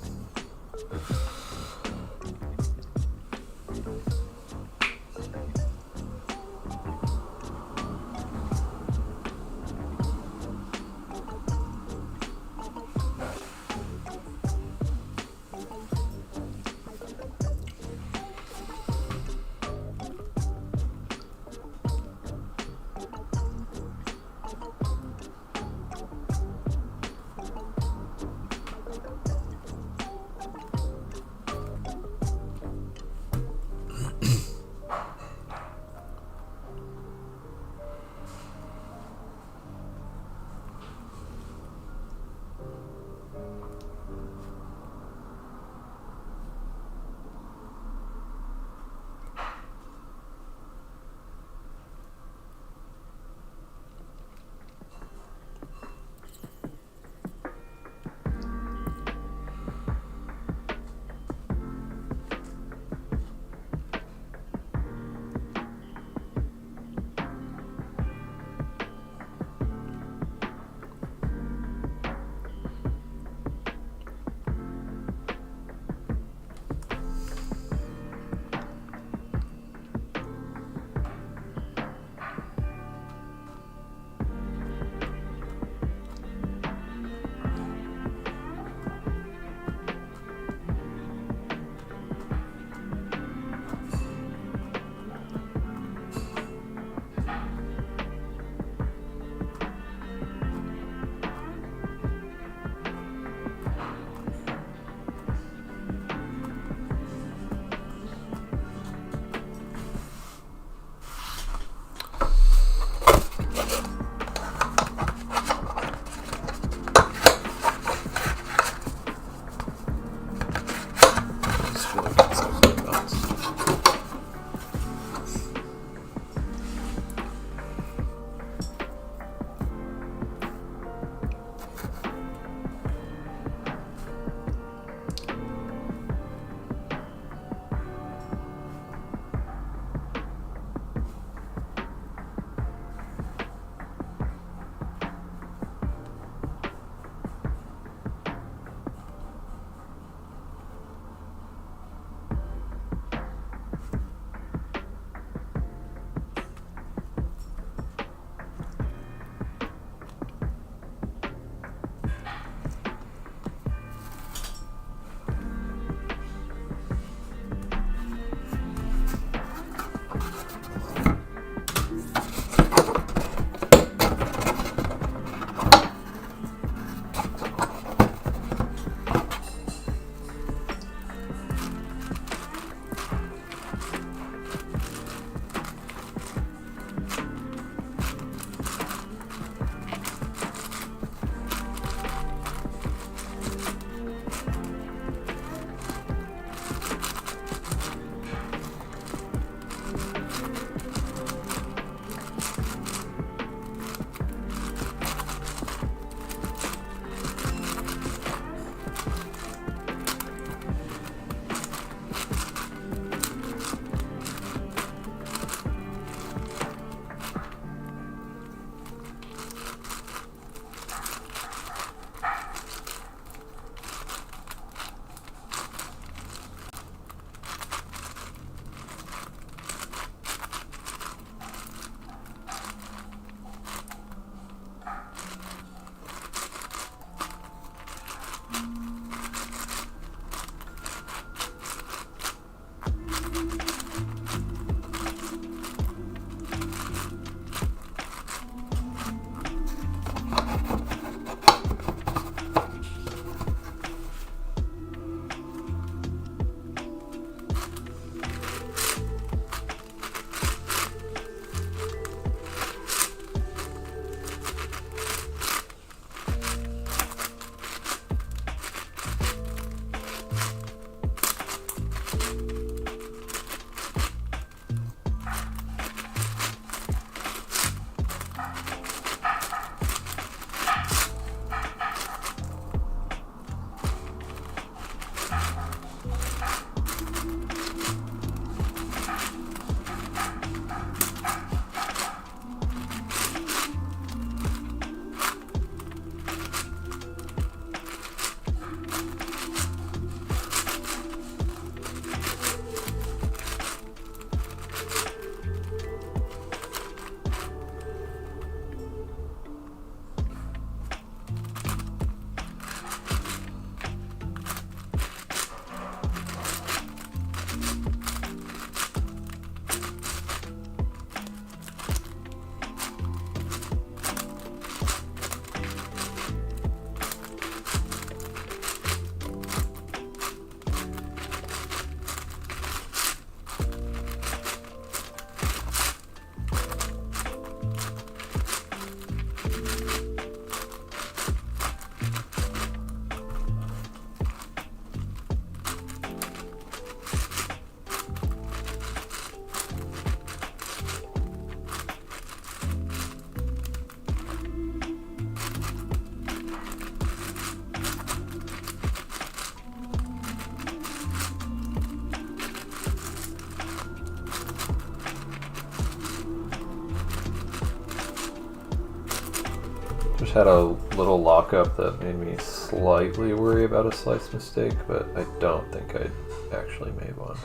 Just had a little lockup that made me slightly worry about a slice mistake, but I don't think I actually made one.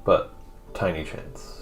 But tiny chance.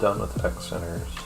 done with X centers.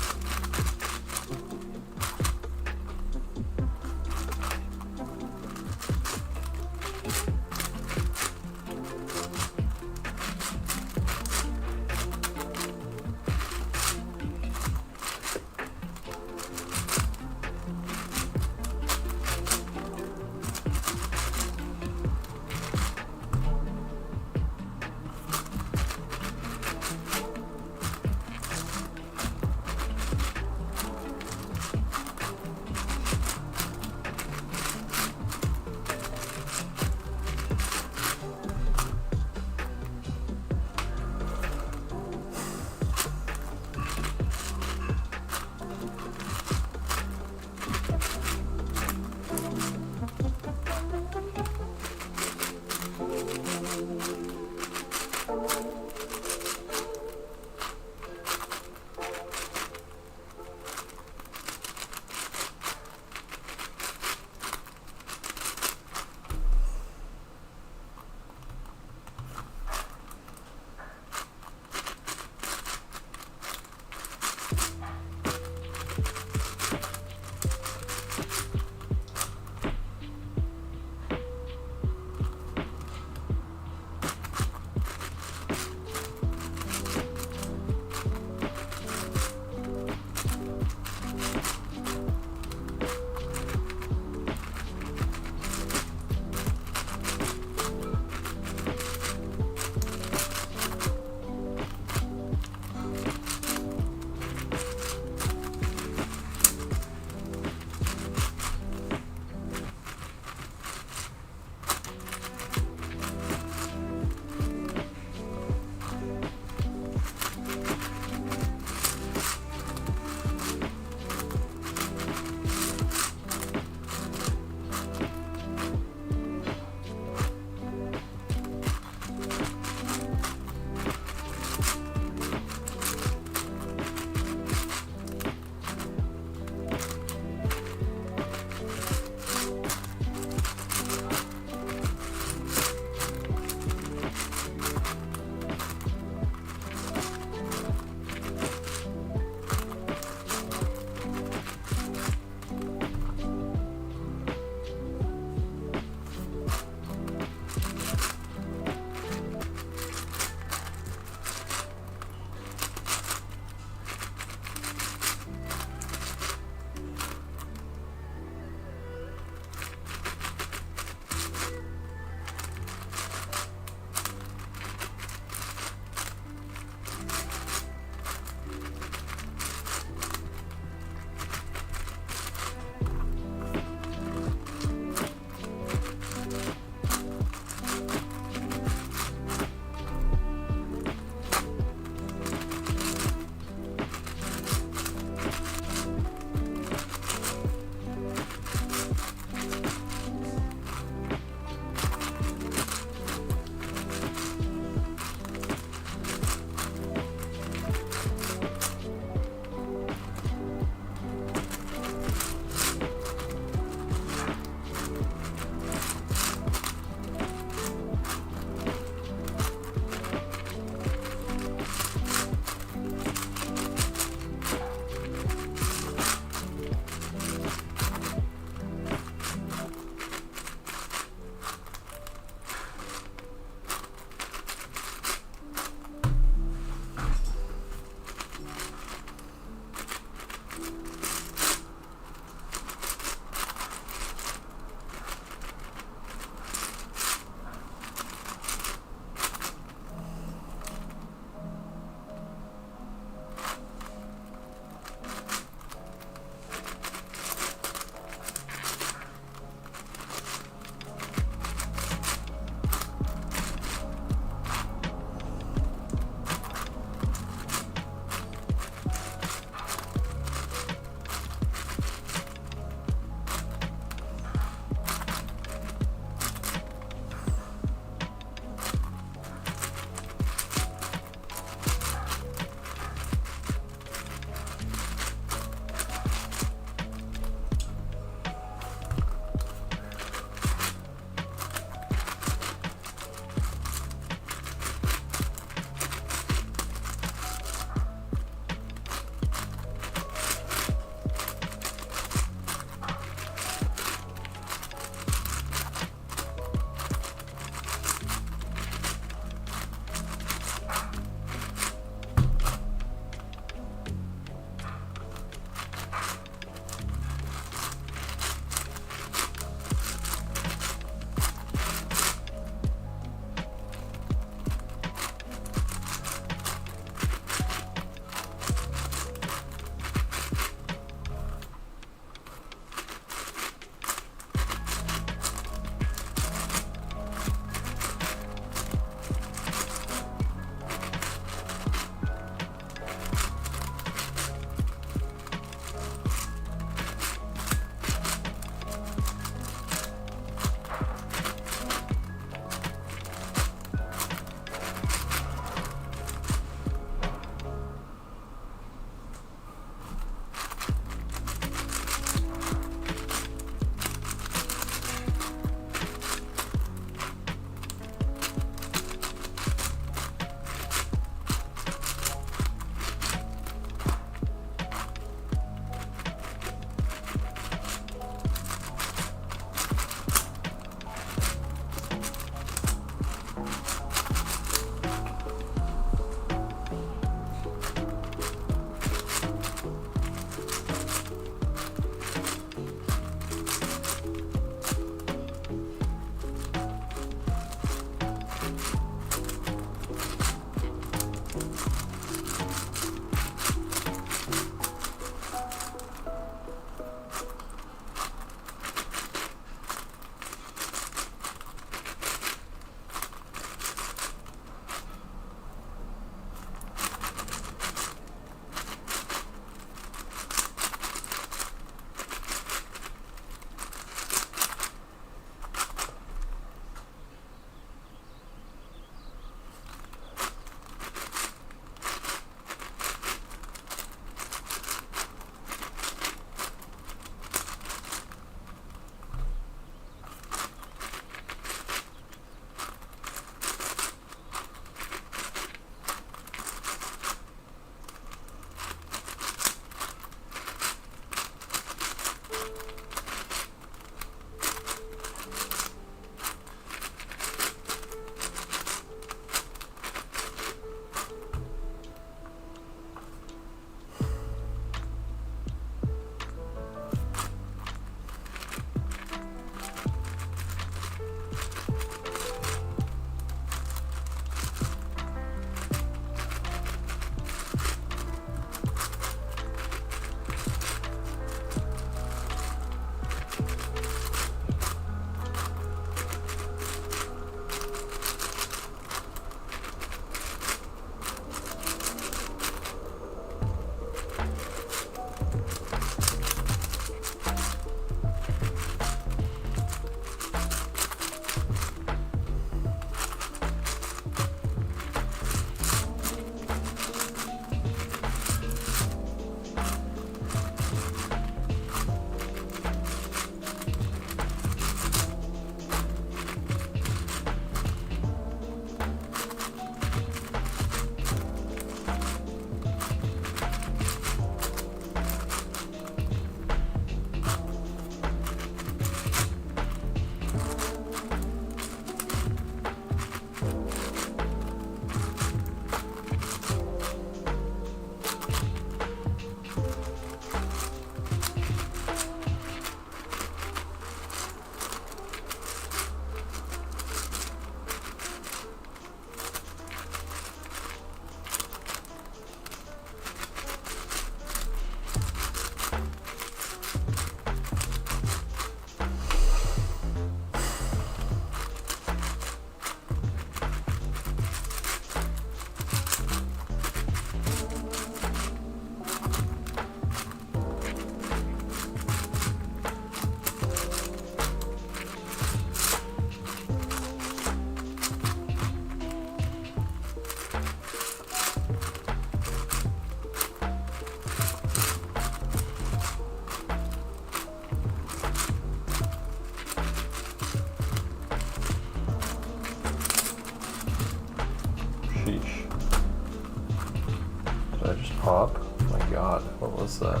pop? Oh my god, what was that?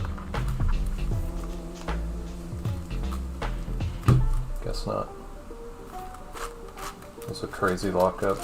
Guess not. It was a crazy lockup.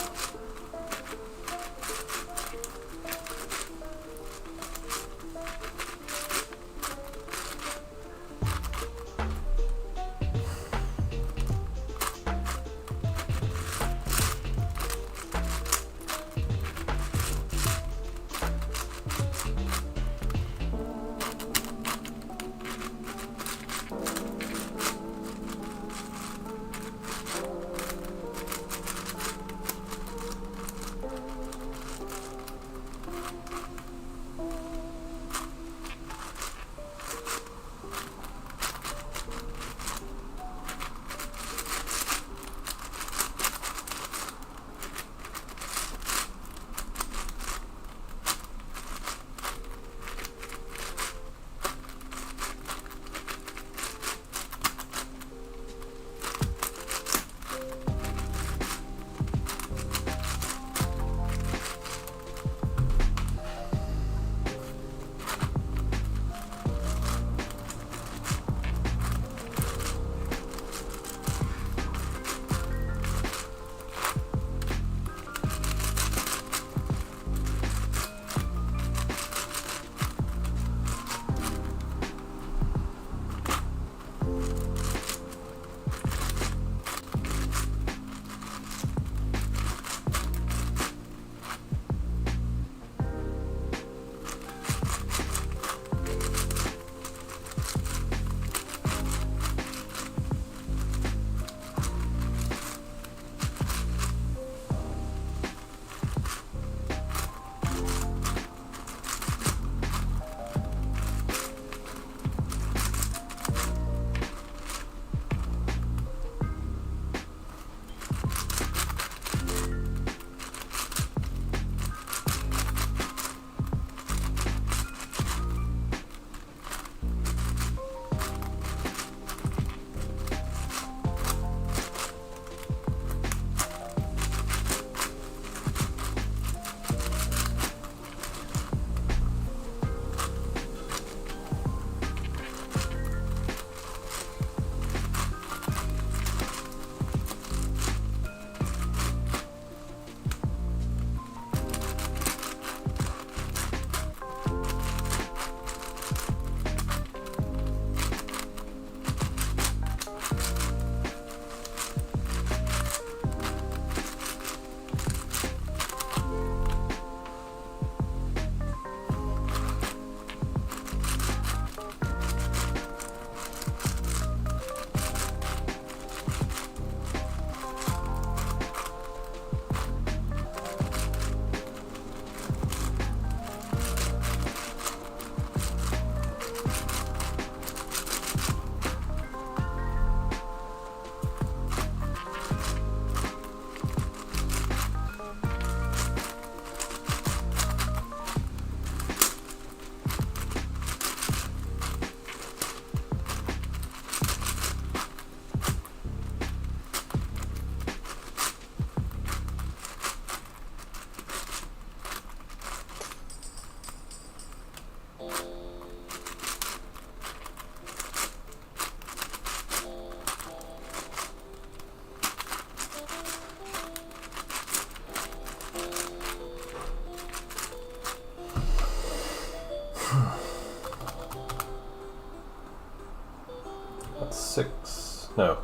No,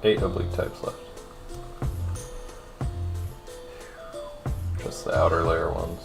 8 oblique types left. Just the outer layer ones.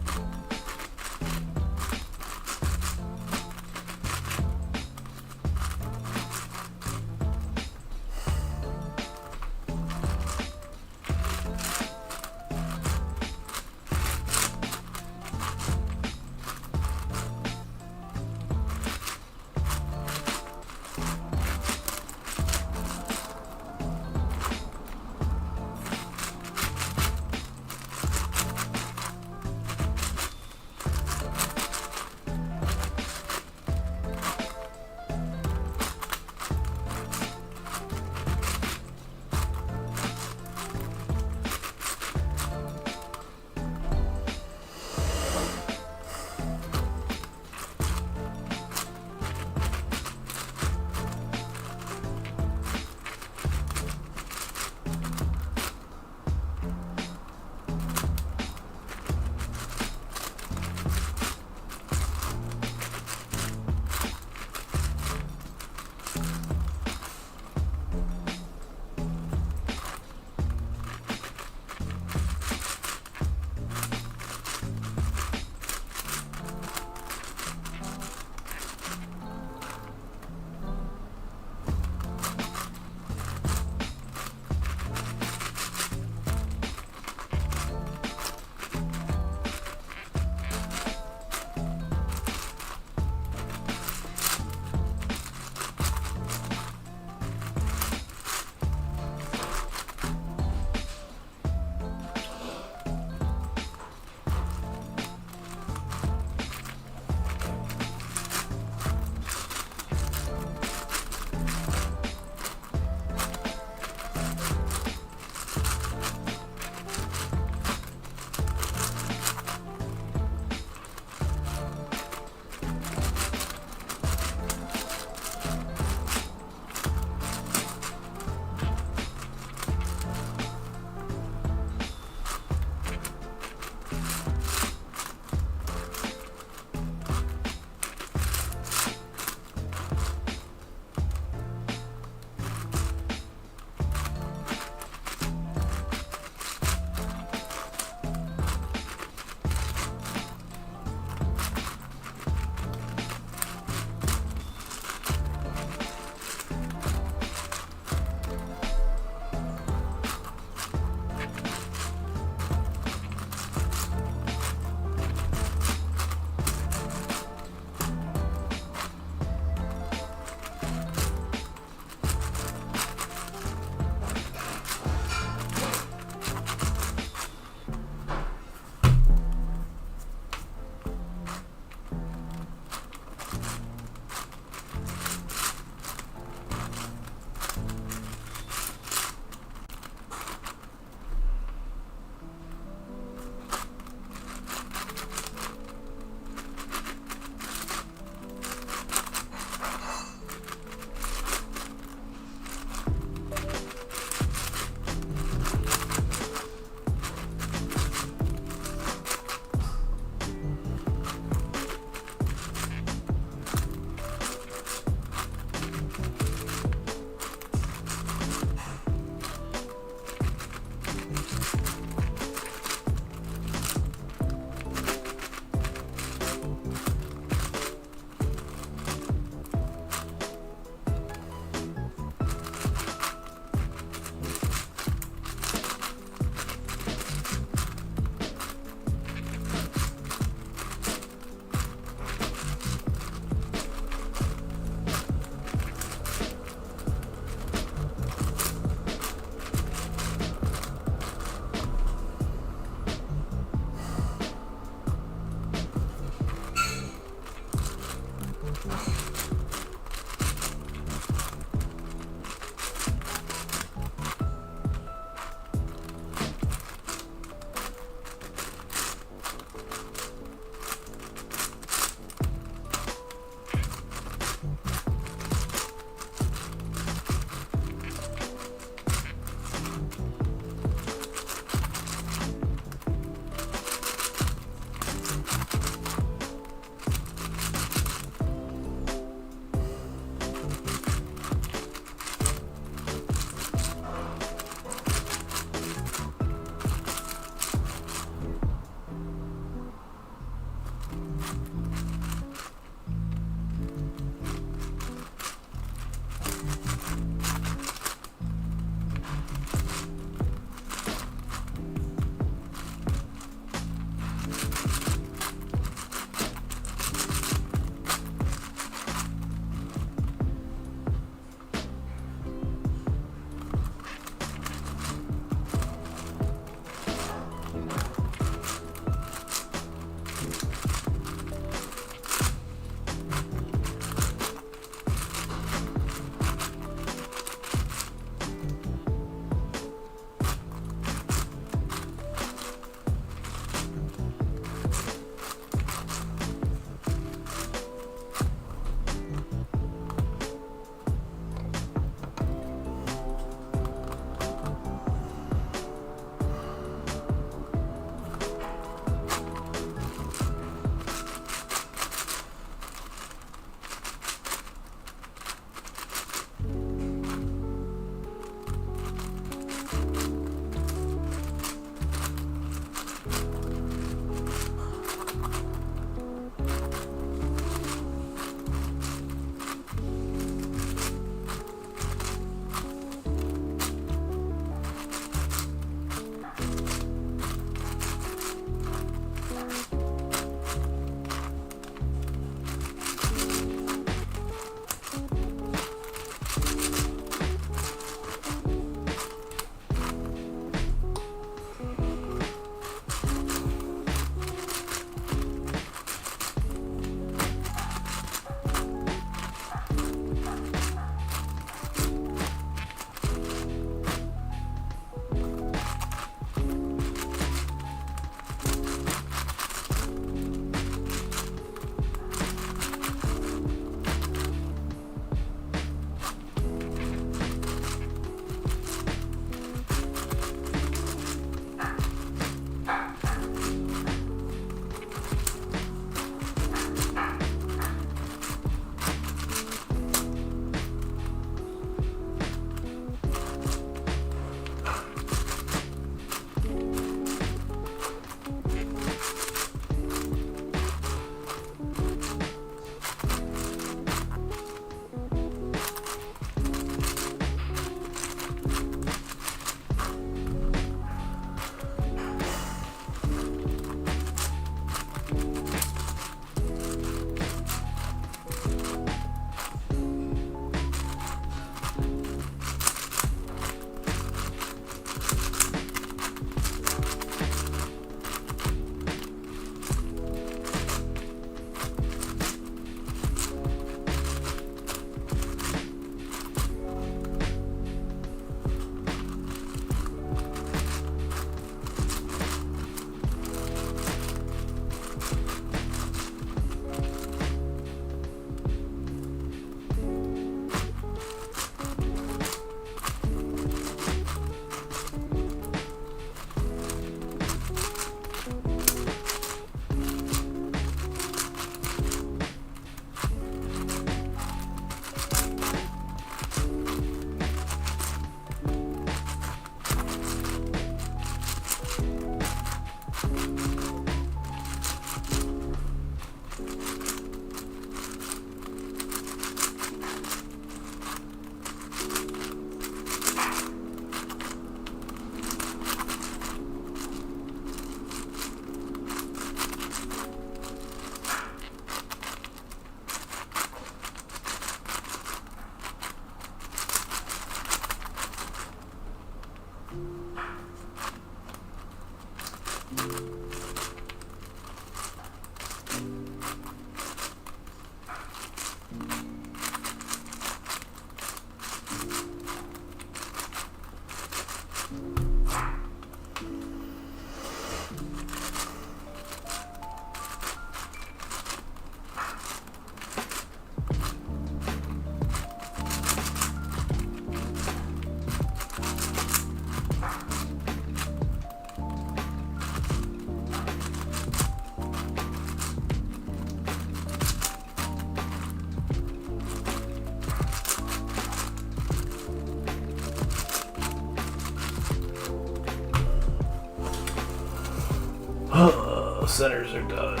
Centers are done.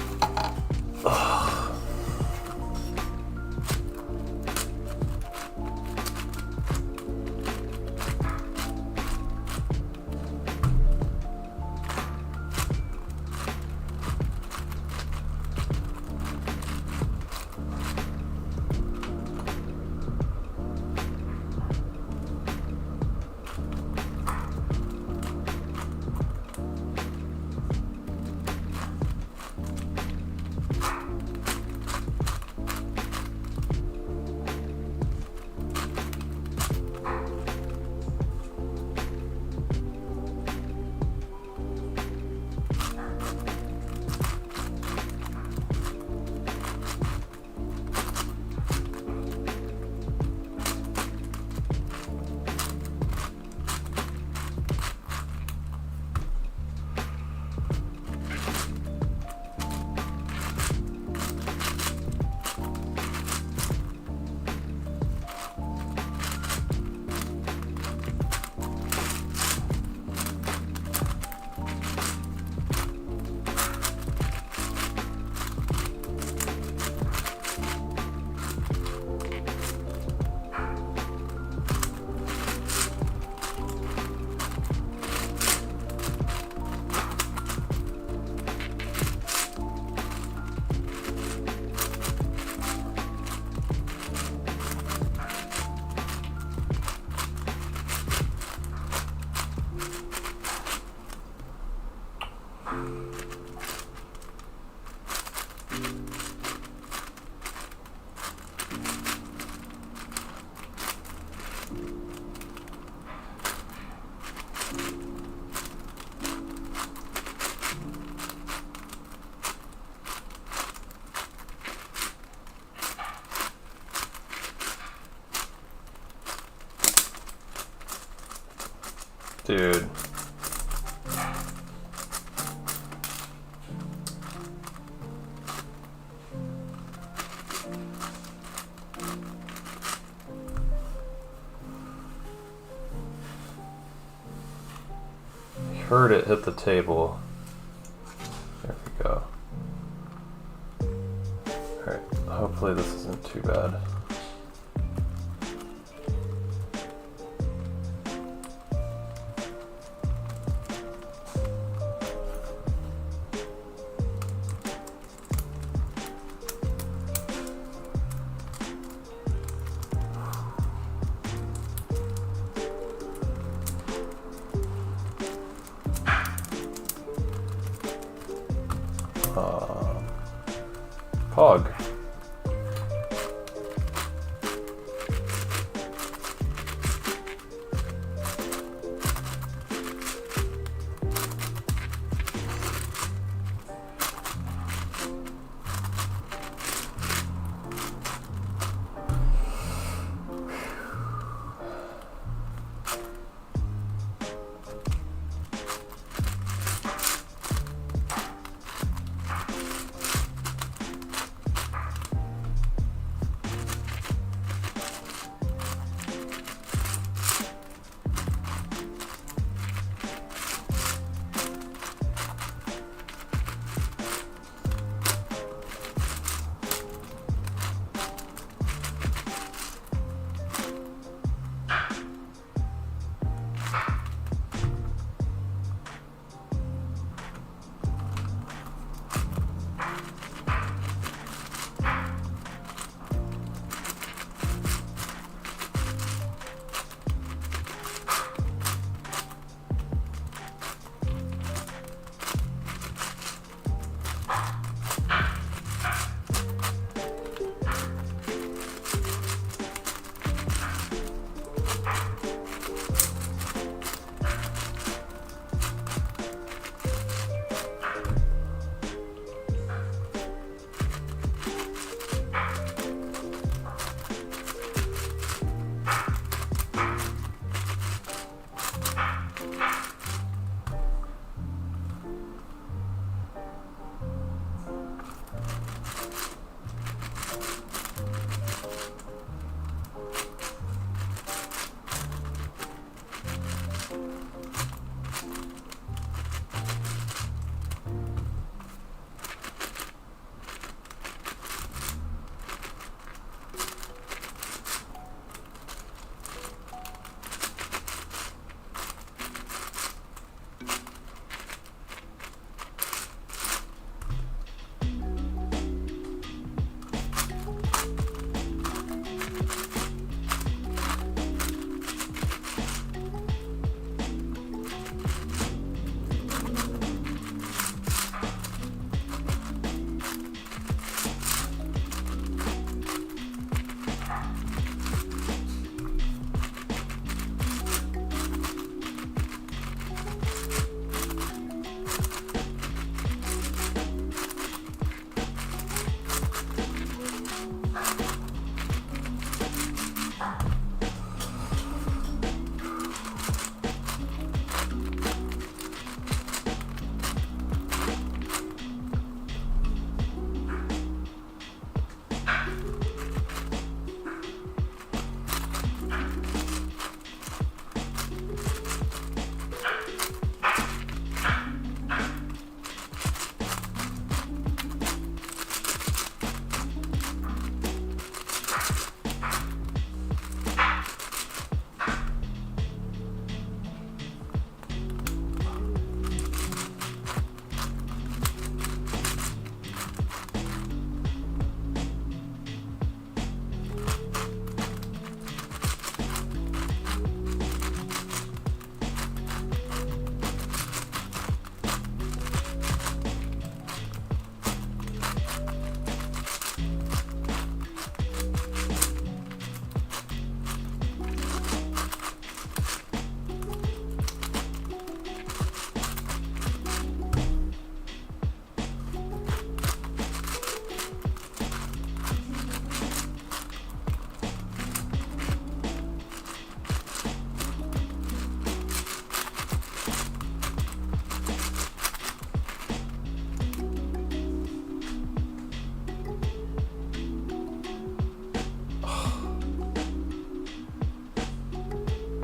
Dude. Heard it hit the table. There we go. Alright, hopefully this isn't too bad. Pog.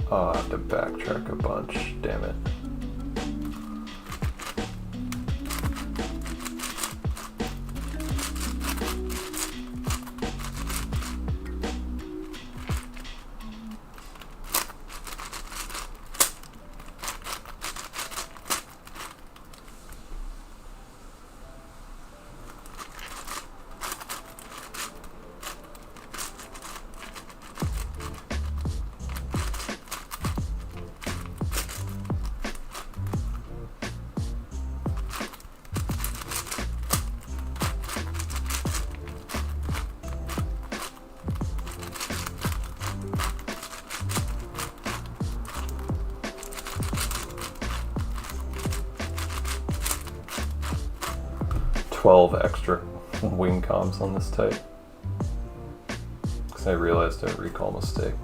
Oh, I have to backtrack a bunch. Damn it. Extra wing comms on this type because I realized a recall mistake.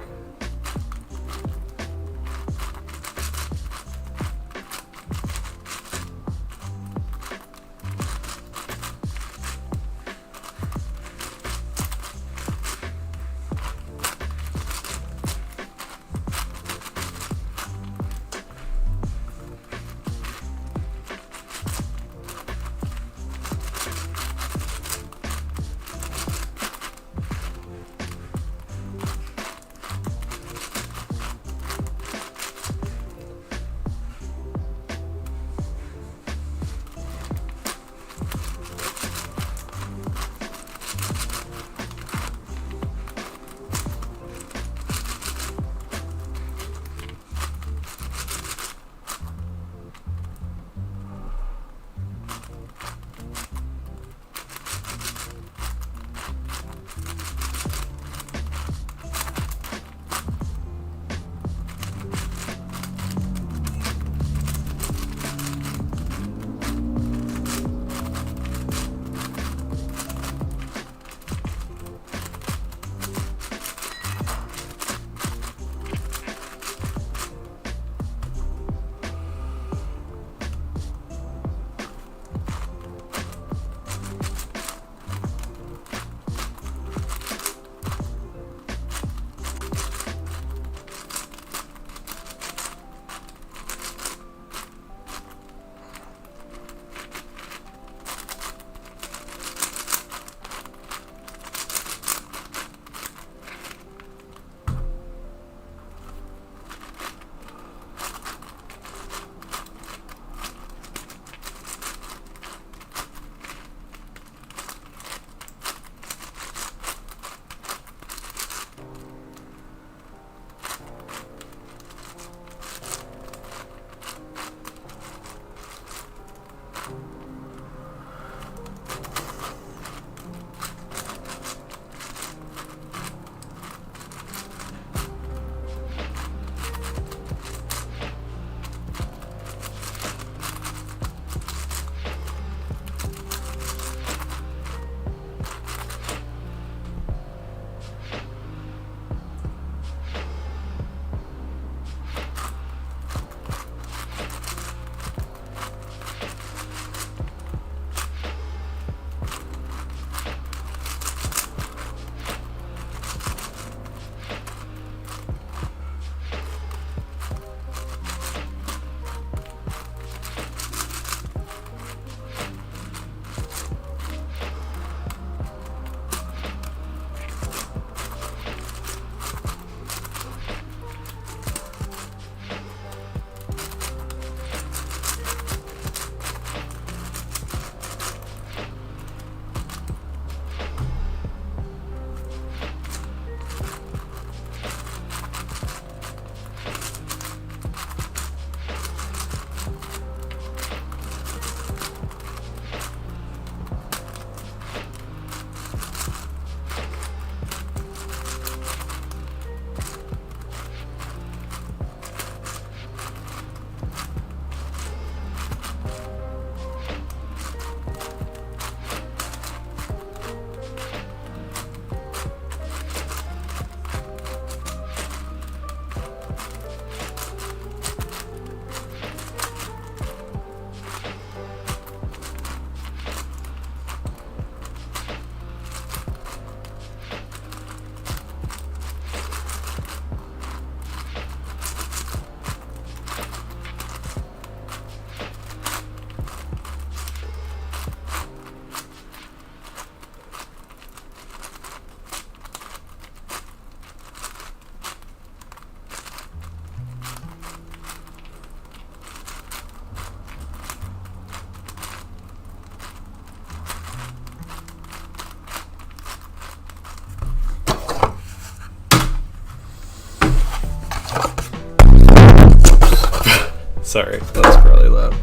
Sorry, that's probably loud.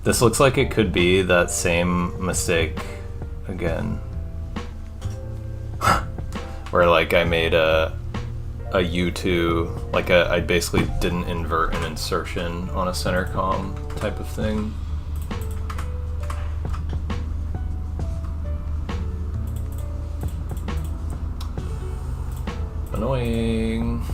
This looks like it could be that same mistake again. Where like I made a U2, like I basically didn't invert an insertion on a center comm type of thing. Annoying.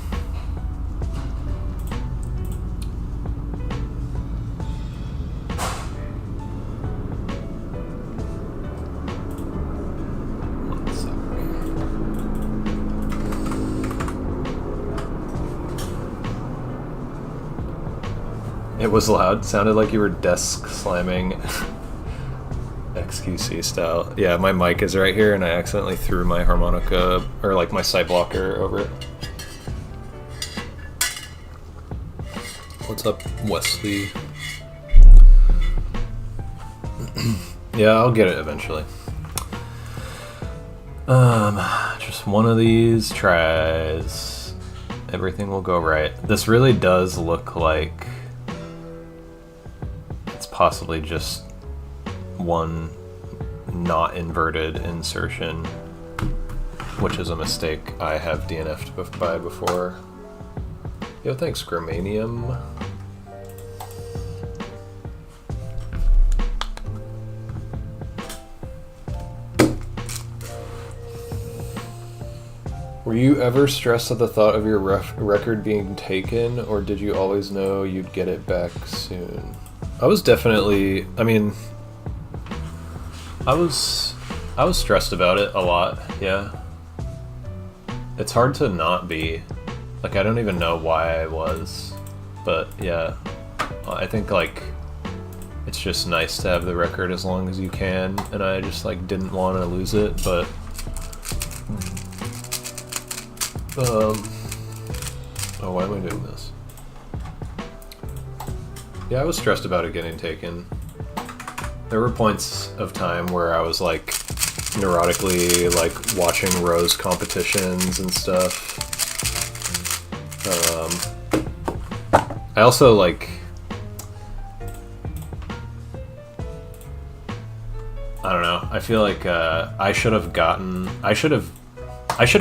It was loud. Sounded like you were desk slamming XQC style. Yeah, my mic is right here and I accidentally threw my harmonica, or like my side blocker over it. What's up, Wesley? Yeah, I'll get it eventually. Just one of these tries. Everything will go right. This really does look like it's possibly just one not inverted insertion, which is a mistake I have DNF'd by before. Yo, thanks, Gramanium. Were you ever stressed at the thought of your record being taken, or did you always know you'd get it back soon? I was definitely, I mean, I was stressed about it a lot, yeah. It's hard to not be. Like, I don't even know why I was, but yeah. I think, like, it's just nice to have the record as long as you can, and I just, like, didn't want to lose it, but oh, why am I doing this? Yeah, I was stressed about it getting taken. There were points of time where I was like neurotically like watching Rose competitions and stuff. I also like, I don't know, I feel like I should have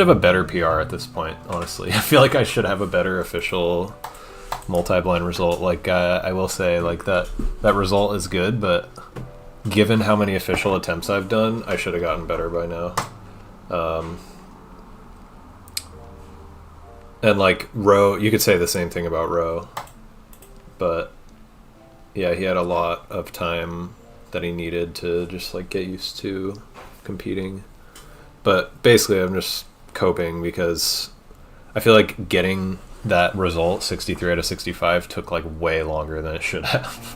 a better PR at this point, honestly. I feel like I should have a better official multi-blind result. Like, I will say, like, that result is good, but given how many official attempts I've done, I should have gotten better by now. And, like, Ro, you could say the same thing about Ro. But, yeah, he had a lot of time that he needed to just, like, get used to competing. But basically, I'm just coping because I feel like getting that result, 63 out of 65, took like way longer than it should have.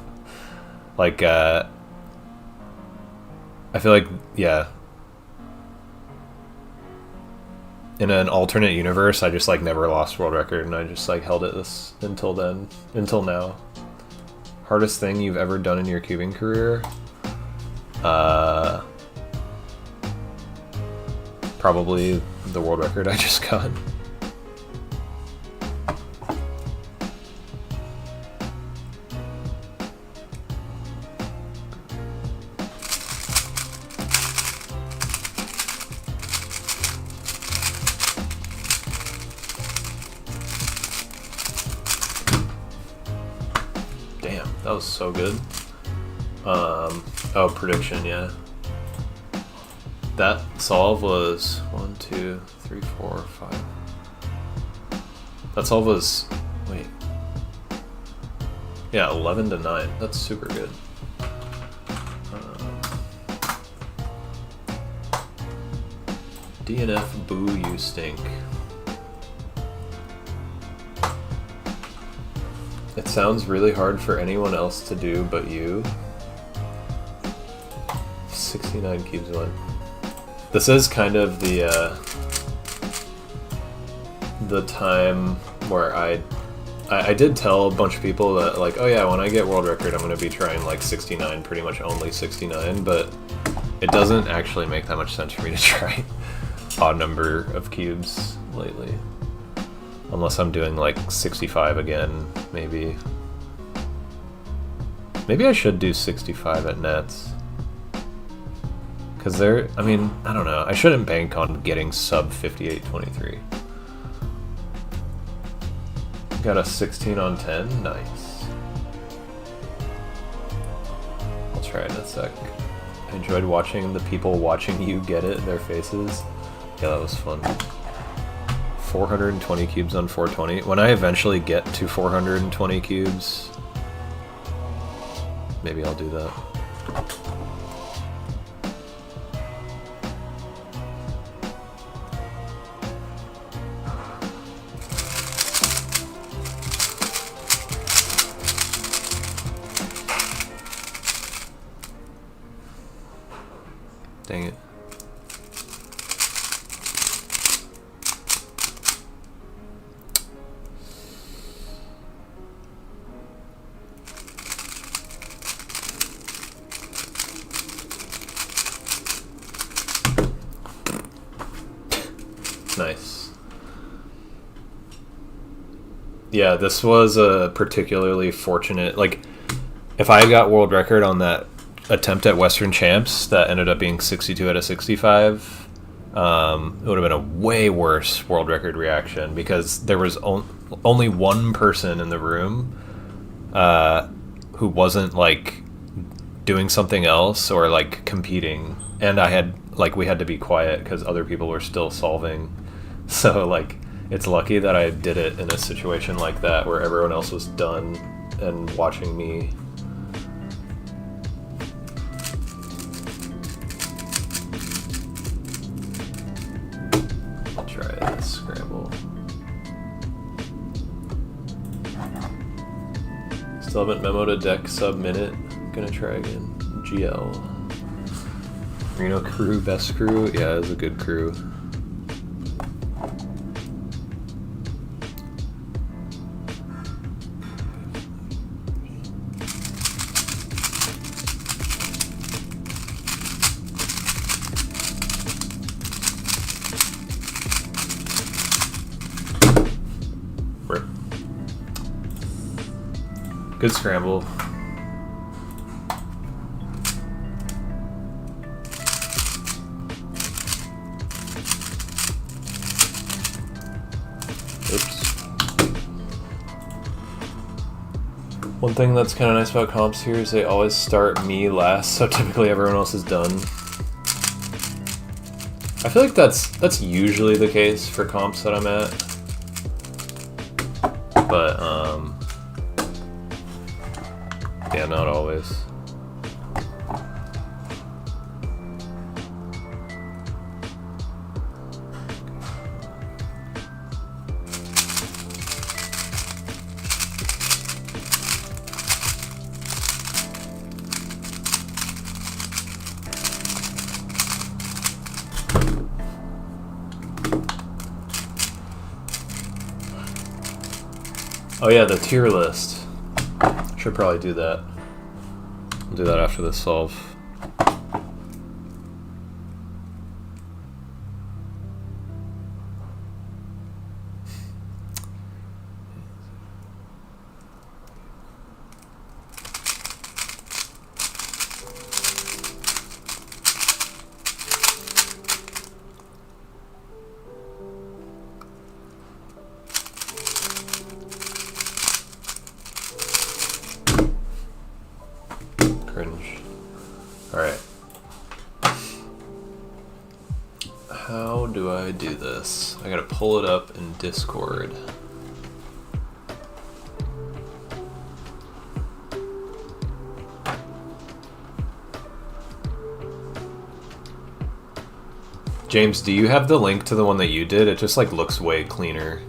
Like, I feel like, yeah, in an alternate universe, I just like never lost world record and I just like held it this until now. Hardest thing you've ever done in your cubing career? Probably the world record I just got. Damn, that was so good. Oh, prediction, yeah. That solve was 1, 2, 3, 4, 5. That solve was, wait. Yeah, 11 to 9. That's super good. DNF, boo, you stink. It sounds really hard for anyone else to do but you. 69 cubes win. This is kind of the time where I did tell a bunch of people that like, oh yeah, when I get world record I'm gonna be trying like 69, pretty much only 69, but It doesn't actually make that much sense for me to try odd number of cubes lately. Unless I'm doing like 65 again, maybe. Maybe I should do 65 at nets. Because I don't know. I shouldn't bank on getting sub 58.23. Got a 16 on 10. Nice. I'll try it in a sec. I enjoyed watching the people watching you get it, their faces. Yeah, that was fun. 420 cubes on 420. When I eventually get to 420 cubes, maybe I'll do that. Dang it. Nice. Yeah, this was a particularly fortunate, like, if I got world record on that attempt at Western Champs that ended up being 62 out of 65, it would have been a way worse world record reaction because there was only one person in the room who wasn't like doing something else or like competing, and we had to be quiet because other people were still solving. So like it's lucky that I did it in a situation like that where everyone else was done and watching me. Scramble. Still haven't memoed a deck sub minute. Gonna try again. GL. Reno crew, best crew. Yeah, it was a good crew. Good scramble. Oops. One thing that's kind of nice about comps here is they always start me last, so typically everyone else is done. I feel like that's usually the case for comps that I'm at. But yeah, not always. Oh yeah, the tier list. Should probably do that. I'll do that after this solve. Cringe. Alright. How do I do this? I gotta pull it up in Discord. James, do you have the link to the one that you did? It just like looks way cleaner.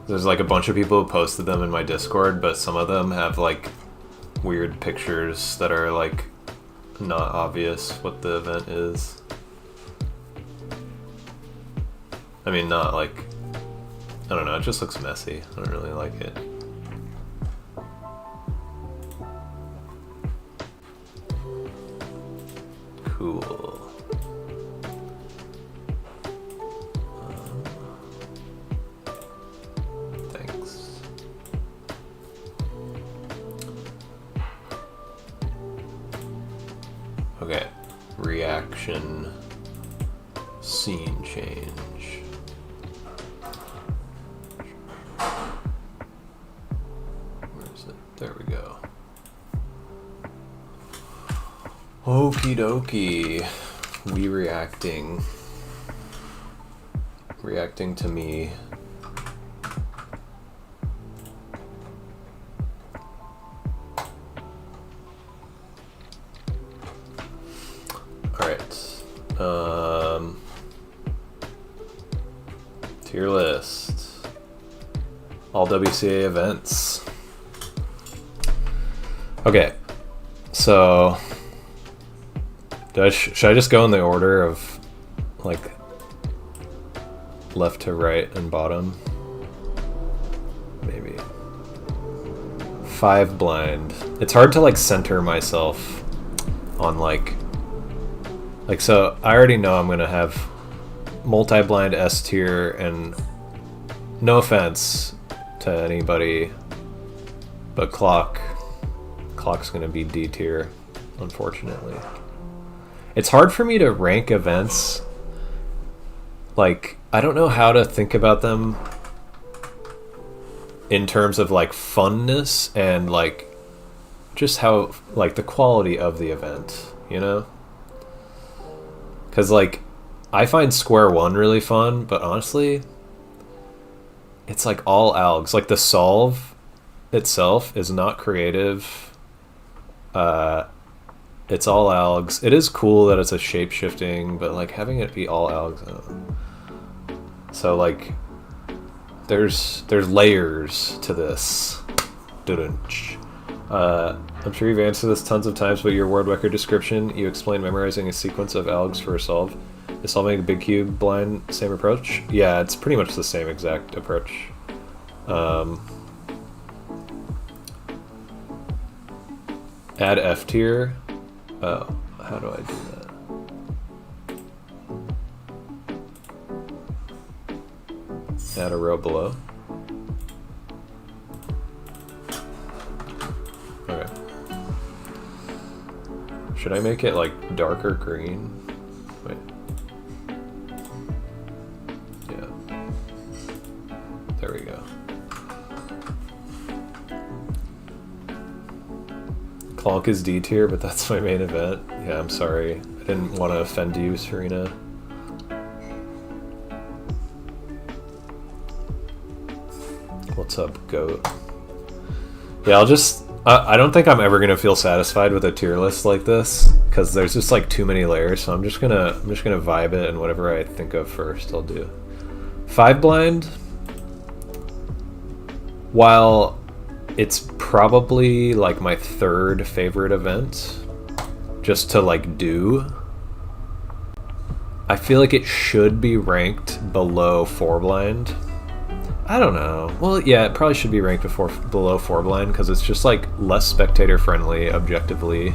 There's like a bunch of people who posted them in my Discord, but some of them have like weird pictures that are like not obvious what the event is. I mean, not like I don't know, it just looks messy. I don't really like it. Cool. Thanks. Okay, reaction, scene change. Where is it? There we go. Okie dokie. We reacting to me. Alright. Tier list. All WCA events. Okay. So should I just go in the order of like left to right and bottom? Maybe. 5 blind. It's hard to like center myself on like so I already know I'm gonna have multi-blind S tier, and no offense to anybody, but clock's gonna be D tier, unfortunately. It's hard for me to rank events. Like, I don't know how to think about them in terms of like funness and like just how like the quality of the event, you know? Because like I find Square One really fun, but honestly it's like all algs. Like the solve itself is not creative. It's all algs. It is cool that it's a shape shifting, but like having it be all algs, I don't know. So like there's layers to this. I'm sure you've answered this tons of times, but your world record description, you explain memorizing a sequence of algs for a solve. Is solving a big cube blind same approach? Yeah, it's pretty much the same exact approach. Add F tier. Oh, how do I do that? Add a row below. Okay. Should I make it like darker green? Wait. Yeah. There we go. Clonk is D tier, but that's my main event. Yeah, I'm sorry. I didn't want to offend you, Serena. What's up, goat? Yeah, I don't think I'm ever gonna feel satisfied with a tier list like this, because there's just like too many layers. So I'm just gonna vibe it, and whatever I think of first, I'll do. 5 blind. While it's probably like my 3rd favorite event, just to like do, I feel like it should be ranked below 4 blind. I don't know. Well, yeah, it probably should be ranked below 4 blind, because it's just like less spectator friendly objectively.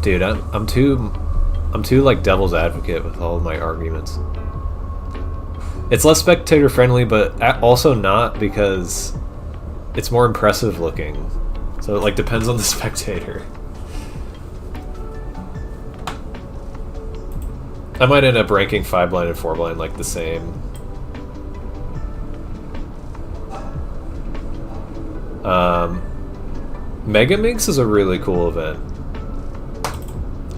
Dude, I'm too like devil's advocate with all of my arguments. It's less spectator friendly, but also not, because it's more impressive looking. So it like depends on the spectator. I might end up ranking 5 blind and 4 blind like the same. Megaminx is a really cool event.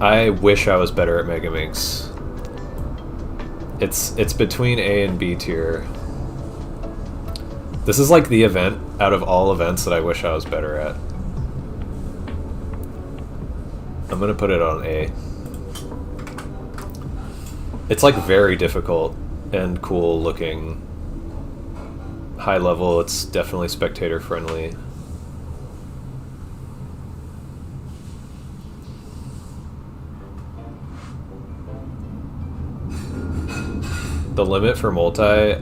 I wish I was better at Megaminx. It's between A and B tier. This is like the event out of all events that I wish I was better at. I'm gonna put it on A. It's like very difficult and cool looking. High level, it's definitely spectator friendly. The limit for multi, I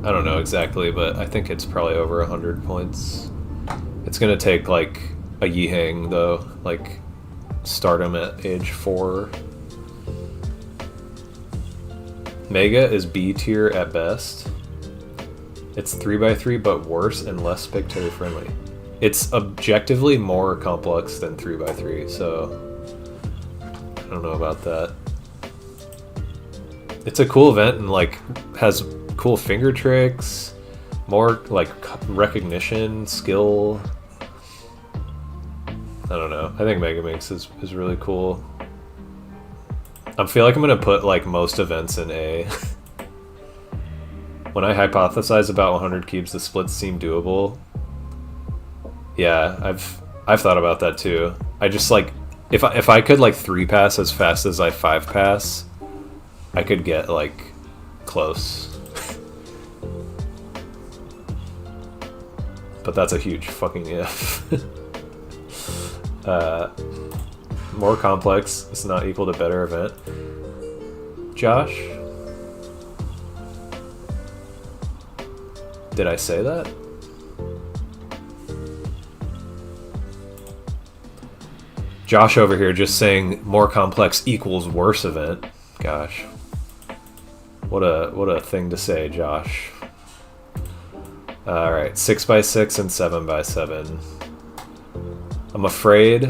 don't know exactly, but I think it's probably over 100 points. It's gonna take like a Yihang though, like start him at age 4. Mega is B tier at best. It's 3x3 but worse and less spectator friendly. It's objectively more complex than 3x3, so I don't know about that. It's a cool event and like has cool finger tricks, more like recognition, skill. I don't know. I think Megamix is really cool. I feel like I'm gonna put like most events in A. When I hypothesize about 100 cubes, the splits seem doable. Yeah, I've thought about that too. I just like if I could like 3 pass as fast as I 5 pass, I could get like close. But that's a huge fucking if. More complex is not equal to better event. Josh? Did I say that? Josh over here just saying more complex equals worse event. Gosh. What a thing to say, Josh. Alright, 6x6 and 7x7. I'm afraid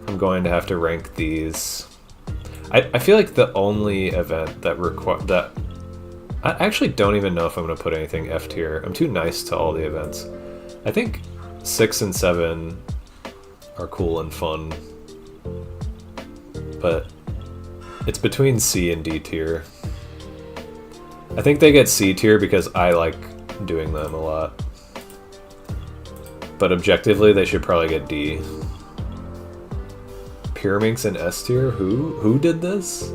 I'm going to have to rank these. I feel like the only event that I actually don't even know if I'm going to put anything F tier. I'm too nice to all the events. I think 6 and 7 are cool and fun, but it's between C and D tier. I think they get C tier because I like doing them a lot, but objectively they should probably get D. Pyraminx in S tier? Who did this?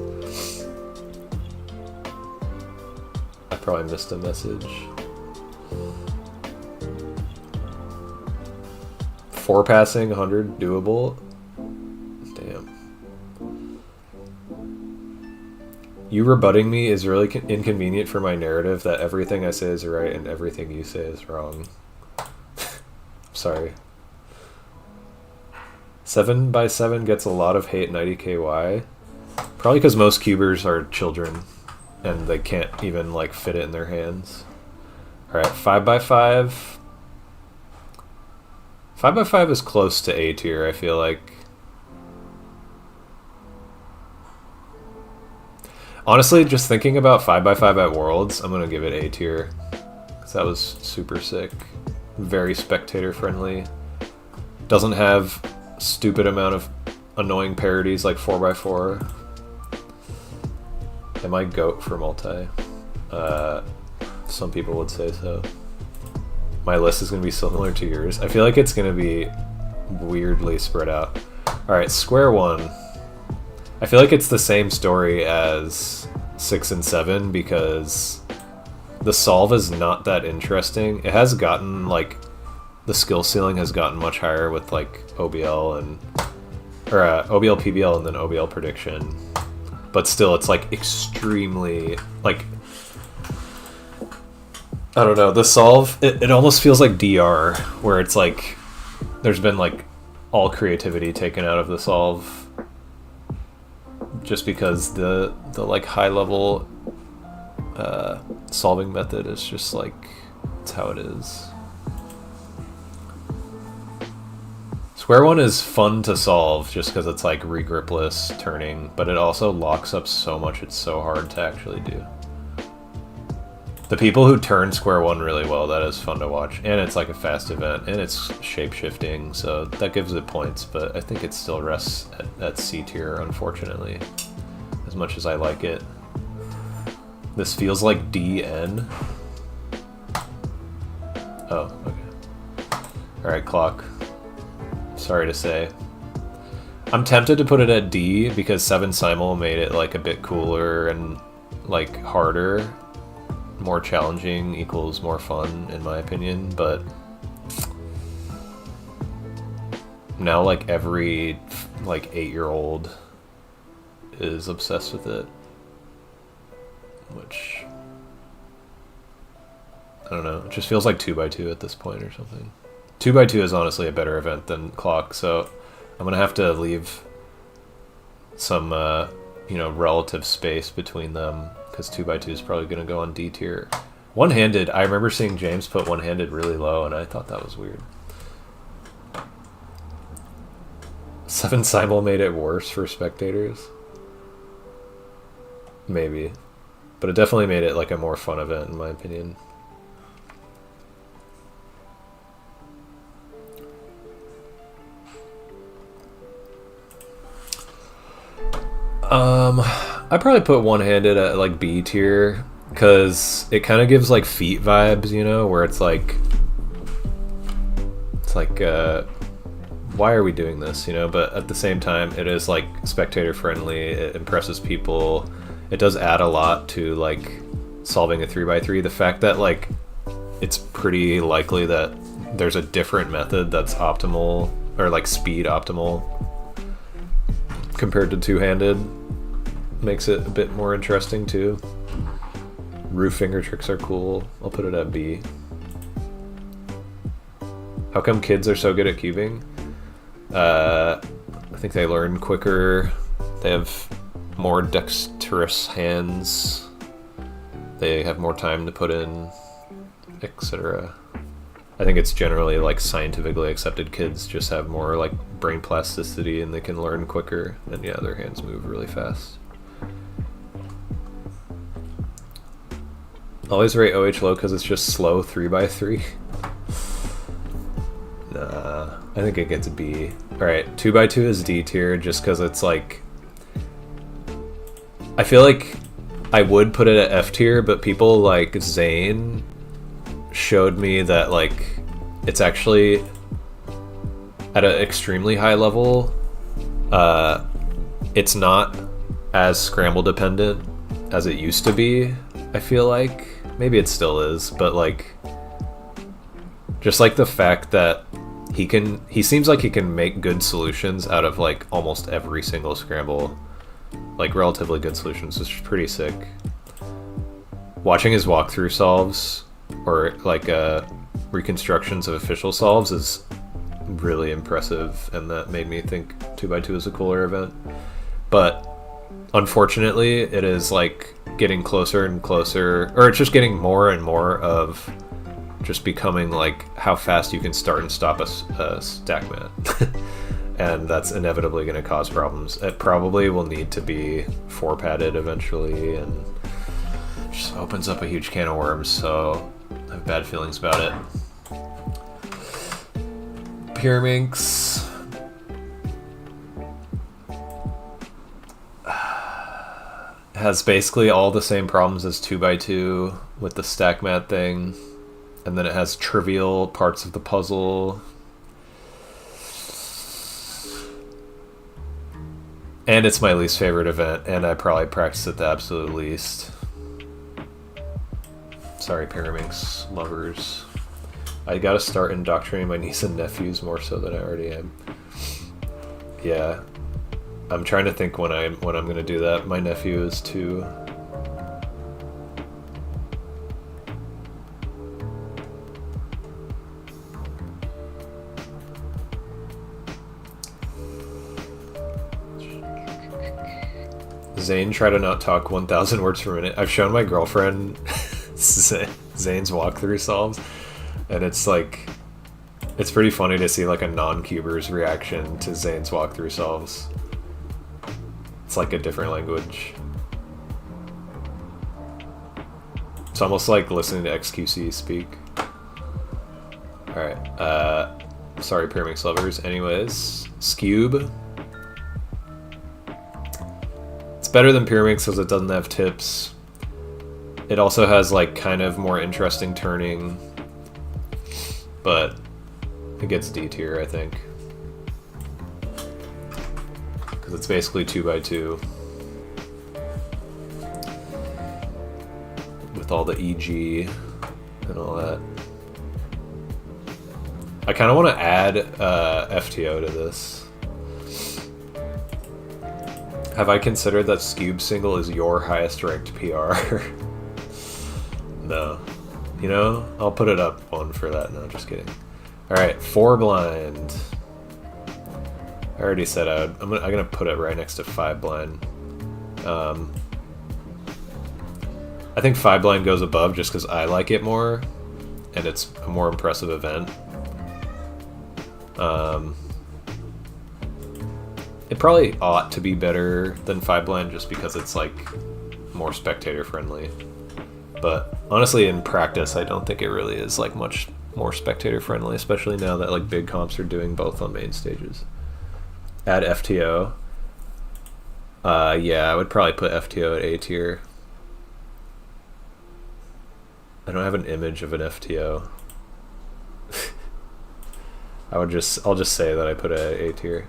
I probably missed a message. 4 passing, 100 doable? Damn. You rebutting me is really inconvenient for my narrative that everything I say is right and everything you say is wrong. Sorry. 7x7 gets a lot of hate in IDKY. Probably because most cubers are children and they can't even like fit it in their hands. Alright, 5x5. 5x5 is close to A tier, I feel like. Honestly, just thinking about 5x5 at Worlds, I'm gonna give it A tier. Because that was super sick. Very spectator friendly. Doesn't have stupid amount of annoying parodies like 4x4. Am I GOAT for multi? Some people would say so. My list is going to be similar to yours. I feel like it's going to be weirdly spread out. Alright, square one. I feel like it's the same story as 6 and 7 because the solve is not that interesting. It has gotten, like, the skill ceiling has gotten much higher with, like, OBL and... or, OBL PBL and then OBL prediction. But still, it's, like, extremely, like... I don't know, the solve, it almost feels like DR, where it's like, there's been like all creativity taken out of the solve, just because the like high level solving method is just like, it's how it is. Square one is fun to solve just because it's like regripless turning, but it also locks up so much, it's so hard to actually do. The people who turn square one really well, that is fun to watch. And it's like a fast event, and it's shape-shifting, so that gives it points, but I think it still rests at C tier, unfortunately, as much as I like it. This feels like DN. Oh, okay. Alright, clock. Sorry to say. I'm tempted to put it at D, because 7 Simul made it like a bit cooler and like harder. More challenging equals more fun, in my opinion, but now like every like 8-year-old is obsessed with it, which don't know. It just feels like 2x2 at this point or something. 2x2 is honestly a better event than clock, so I'm gonna have to leave some, you know, relative space between them, because 2x2 is probably gonna go on D tier. One-handed, I remember seeing James put one-handed really low, and I thought that was weird. 7 simul made it worse for spectators. Maybe. But it definitely made it like a more fun event, in my opinion. I probably put one-handed at like B tier, because it kind of gives like feet vibes, you know, where it's like why are we doing this, you know? But at the same time, it is like spectator friendly, it impresses people, it does add a lot to like solving a 3x3. The fact that like it's pretty likely that there's a different method that's optimal, or like speed optimal compared to two-handed, makes it a bit more interesting too. Roof finger tricks are cool. I'll put it at B. How come kids are so good at cubing? I think they learn quicker. They have more dexterous hands. They have more time to put in, etc. I think it's generally like scientifically accepted kids just have more like brain plasticity and they can learn quicker. And yeah, their hands move really fast. Always rate OH low because it's just slow 3x3. Nah, I think it gets a B. Alright, 2x2 is D tier just because it's like... I feel like I would put it at F tier, but people like Zane showed me that like it's actually at an extremely high level. It's not as scramble dependent as it used to be, I feel like. Maybe it still is, but like just like the fact that he seems like he can make good solutions out of like almost every single scramble, like relatively good solutions, which is pretty sick. Watching his walkthrough solves or like reconstructions of official solves is really impressive, and that made me think 2x2 is a cooler event. But unfortunately, it is like getting closer and closer, or it's just getting more and more of just becoming like how fast you can start and stop a stack mat. And that's inevitably going to cause problems. It probably will need to be 4-padded eventually, and just opens up a huge can of worms, so I have bad feelings about it. Pyraminx has basically all the same problems as 2x2 with the stack mat thing, and then it has trivial parts of the puzzle. And it's my least favorite event, and I probably practice it the absolute least. Sorry, Pyraminx lovers. I gotta start indoctrinating my niece and nephews more so than I already am. Yeah. I'm trying to think when I'm gonna do that. My nephew is 2. Zane, try to not talk 1,000 words per minute. I've shown my girlfriend Zane's walkthrough solves, and it's like, it's pretty funny to see like a non-cuber's reaction to Zane's walkthrough solves. It's like a different language. It's almost like listening to XQC speak. Alright, sorry Pyraminx lovers. Anyways, Scube. It's better than Pyraminx because it doesn't have tips. It also has like kind of more interesting turning, but it gets D tier, I think. Because it's basically 2x2 with all the EG and all that. I kind of want to add FTO to this. Have I considered that Scube single is your highest ranked PR? No. You know, I'll put it up one for that. No, just kidding. All right, 4 blind. I already said I'm gonna put it right next to 5 blind. I think 5 blind goes above just because I like it more, and it's a more impressive event. It probably ought to be better than 5 blind just because it's like more spectator friendly. But honestly, in practice, I don't think it really is like much more spectator friendly, especially now that like big comps are doing both on main stages. Add FTO. Yeah, I would probably put FTO at A tier. I don't have an image of an FTO. I'll just say that I put it at A tier.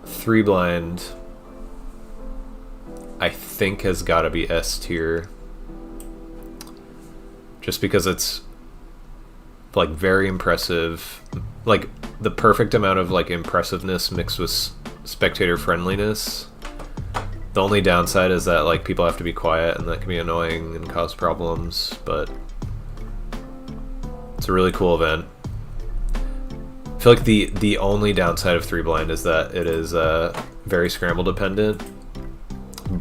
3 blind, I think, has got to be S tier. Just because it's like very impressive, like the perfect amount of like impressiveness mixed with spectator friendliness. The only downside is that like people have to be quiet, and that can be annoying and cause problems, but it's a really cool event. I feel like the only downside of 3 blind is that it is very scramble dependent,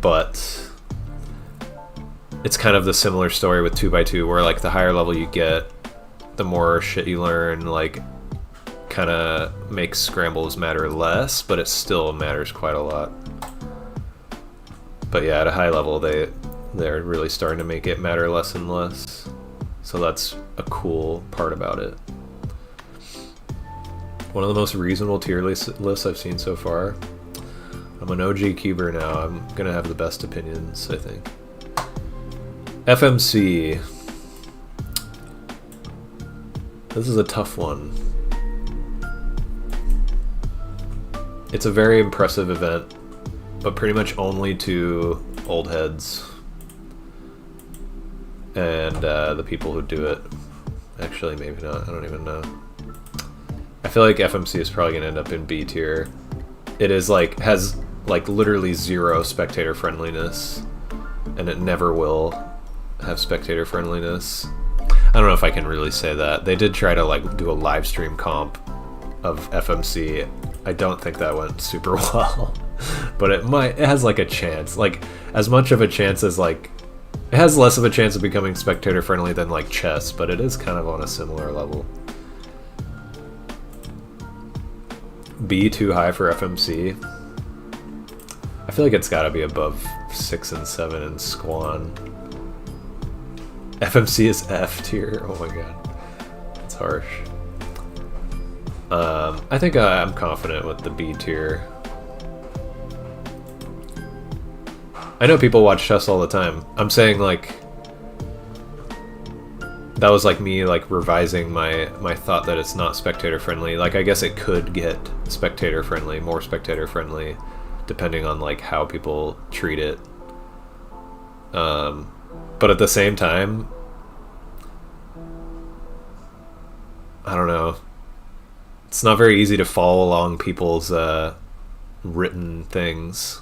but it's kind of the similar story with 2x2, where like the higher level you get, the more shit you learn, like kind of makes scrambles matter less, but it still matters quite a lot. But yeah, at a high level, they're really starting to make it matter less and less. So that's a cool part about it. One of the most reasonable tier lists I've seen so far. I'm an OG cuber now. I'm gonna have the best opinions, I think. FMC. This is a tough one. It's a very impressive event, but pretty much only to old heads and the people who do it. Actually, maybe not. I don't even know. I feel like FMC is probably gonna end up in B tier. It is like has like literally zero spectator friendliness, and it never will have spectator friendliness. I don't know if I can really say that. They did try to like do a live stream comp of FMC. I don't think that went super well. But it has like a chance, like as much of a chance as like, it has less of a chance of becoming spectator friendly than like chess, but it is kind of on a similar level. B too high for FMC. I feel like it's got to be above 6 and 7 in Squan. FMC is F tier. Oh my god, that's harsh. I think I'm confident with the B tier. I know people watch chess all the time. I'm saying like that was like me like revising my thought that it's not spectator friendly. Like I guess it could get spectator friendly, more spectator friendly, depending on like how people treat it. But at the same time, I don't know. It's not very easy to follow along people's written things.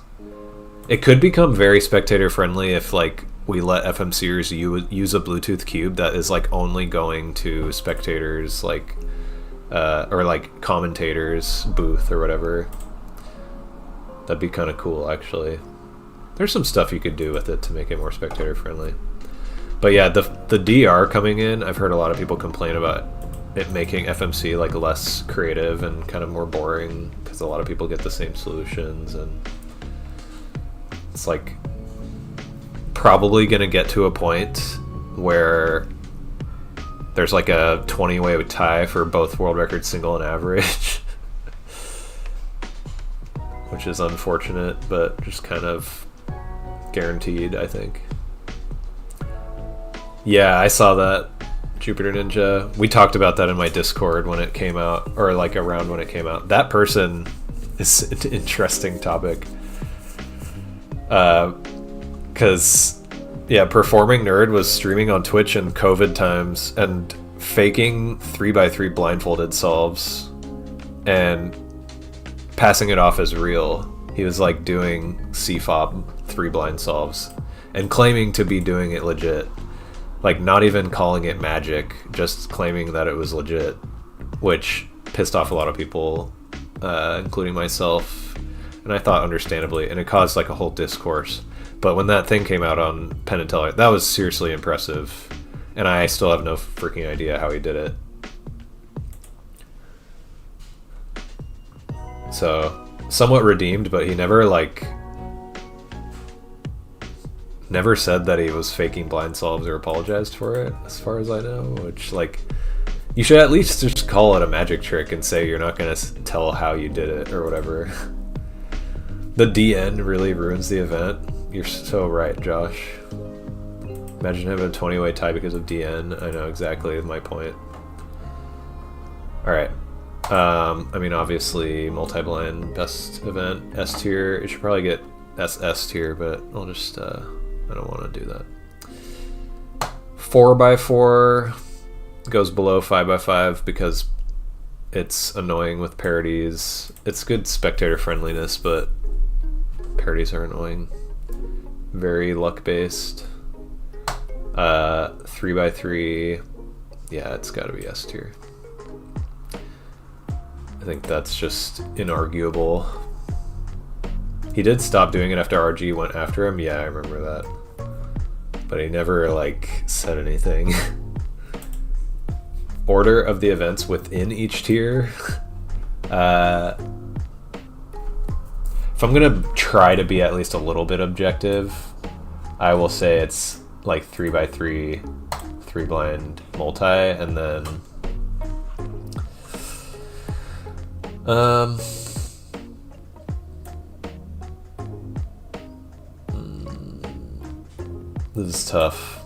It could become very spectator friendly if like we let FMCers use a Bluetooth cube that is like only going to spectators, like or like commentators booth or whatever. That'd be kind of cool, actually. There's some stuff you could do with it to make it more spectator friendly. But yeah, the DR coming in, I've heard a lot of people complain about it making FMC like less creative and kind of more boring because a lot of people get the same solutions, and it's like probably gonna get to a point where there's like a 20-way tie for both world record single and average. Which is unfortunate, but just kind of guaranteed, I think. Yeah, I saw that, Jupiter Ninja. We talked about that in my Discord when it came out, or like around when it came out. That person is an interesting topic. Because, yeah, Performing Nerd was streaming on Twitch in COVID times and faking 3x3 blindfolded solves and passing it off as real. He was like doing CFOP 3 blind solves, and claiming to be doing it legit. Like, not even calling it magic, just claiming that it was legit, which pissed off a lot of people, including myself, and I thought understandably, and it caused like a whole discourse. But when that thing came out on Penn and Teller, that was seriously impressive, and I still have no freaking idea how he did it. So, somewhat redeemed, but he never said that he was faking blind solves or apologized for it, as far as I know, which, like, you should at least just call it a magic trick and say you're not going to tell how you did it or whatever. The DN really ruins the event. You're so right, Josh. Imagine having a 20-way tie because of DN. I know exactly my point. Alright. I mean, obviously, multi-blind, best event, S tier. It should probably get SS tier, but I'll just, I don't want to do that. 4x4 goes below 5x5 because it's annoying with parodies. It's good spectator friendliness, but parodies are annoying. Very luck based. 3x3, yeah, it's got to be S tier. I think that's just inarguable. He did stop doing it after RG went after him. Yeah, I remember that. But he never, like, said anything. Order of the events within each tier. If I'm gonna try to be at least a little bit objective, I will say it's like 3x3, 3 blind multi, and then this is tough.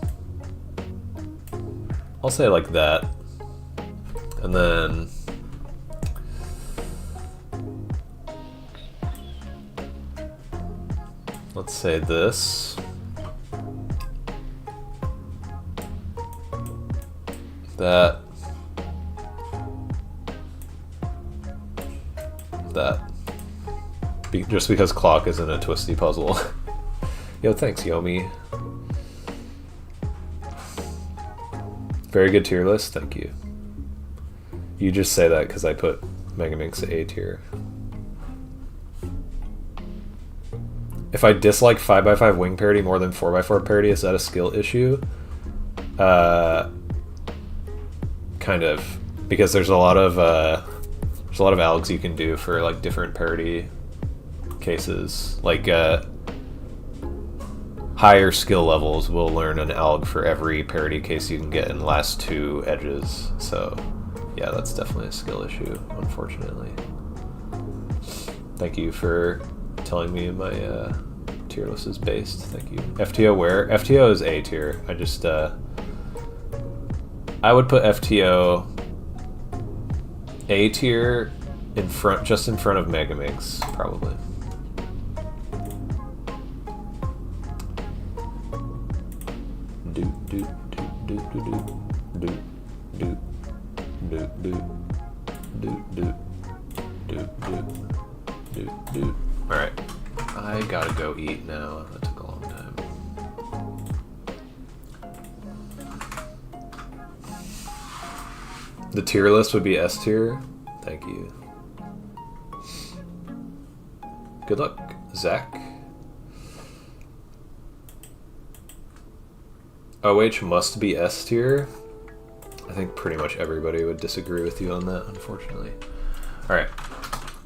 I'll say like that. And then let's say this. That. Just because clock isn't a twisty puzzle. Yo, thanks, Yomi. Very good tier list, thank you. You just say that because I put Megaminx A tier. If I dislike 5x5 wing parody more than 4x4 parody, is that a skill issue? Kind of, because there's a lot of algs you can do for like different parody cases. Like higher skill levels will learn an alg for every parody case you can get in the last 2 edges. So yeah, that's definitely a skill issue, unfortunately. Thank you for telling me my tier list is based. Thank you. FTO where? FTO is A tier. I just I would put FTO A tier in front, just in front of Megaminx, probably. Alright, I gotta go eat now. That took a long time. The tier list would be S tier. Thank you. Good luck, Zach. OH must be S tier. I think pretty much everybody would disagree with you on that, unfortunately. Alright,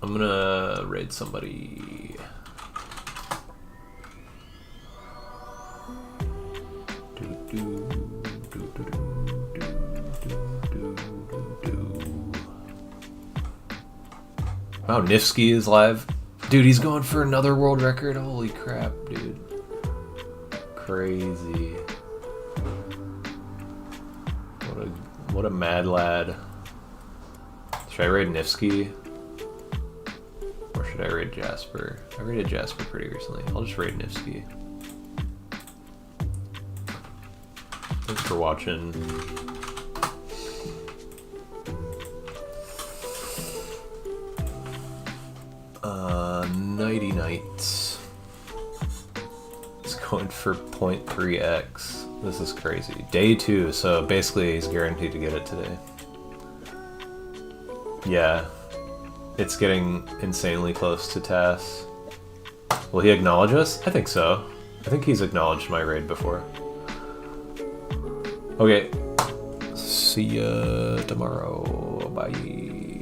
I'm gonna raid somebody. Wow, Nifsky is live. Dude, he's going for another world record. Holy crap, dude. Crazy. What a mad lad. Should I raid Nifsky? Or should I raid Jasper? I raided Jasper pretty recently. I'll just raid Nifsky. Thanks for watching. Nighty night. It's going for 0.3x. This is crazy. Day 2, so basically he's guaranteed to get it today. Yeah, it's getting insanely close to TAS. Will he acknowledge us? I think so. I think he's acknowledged my raid before. Okay. See ya tomorrow. Bye.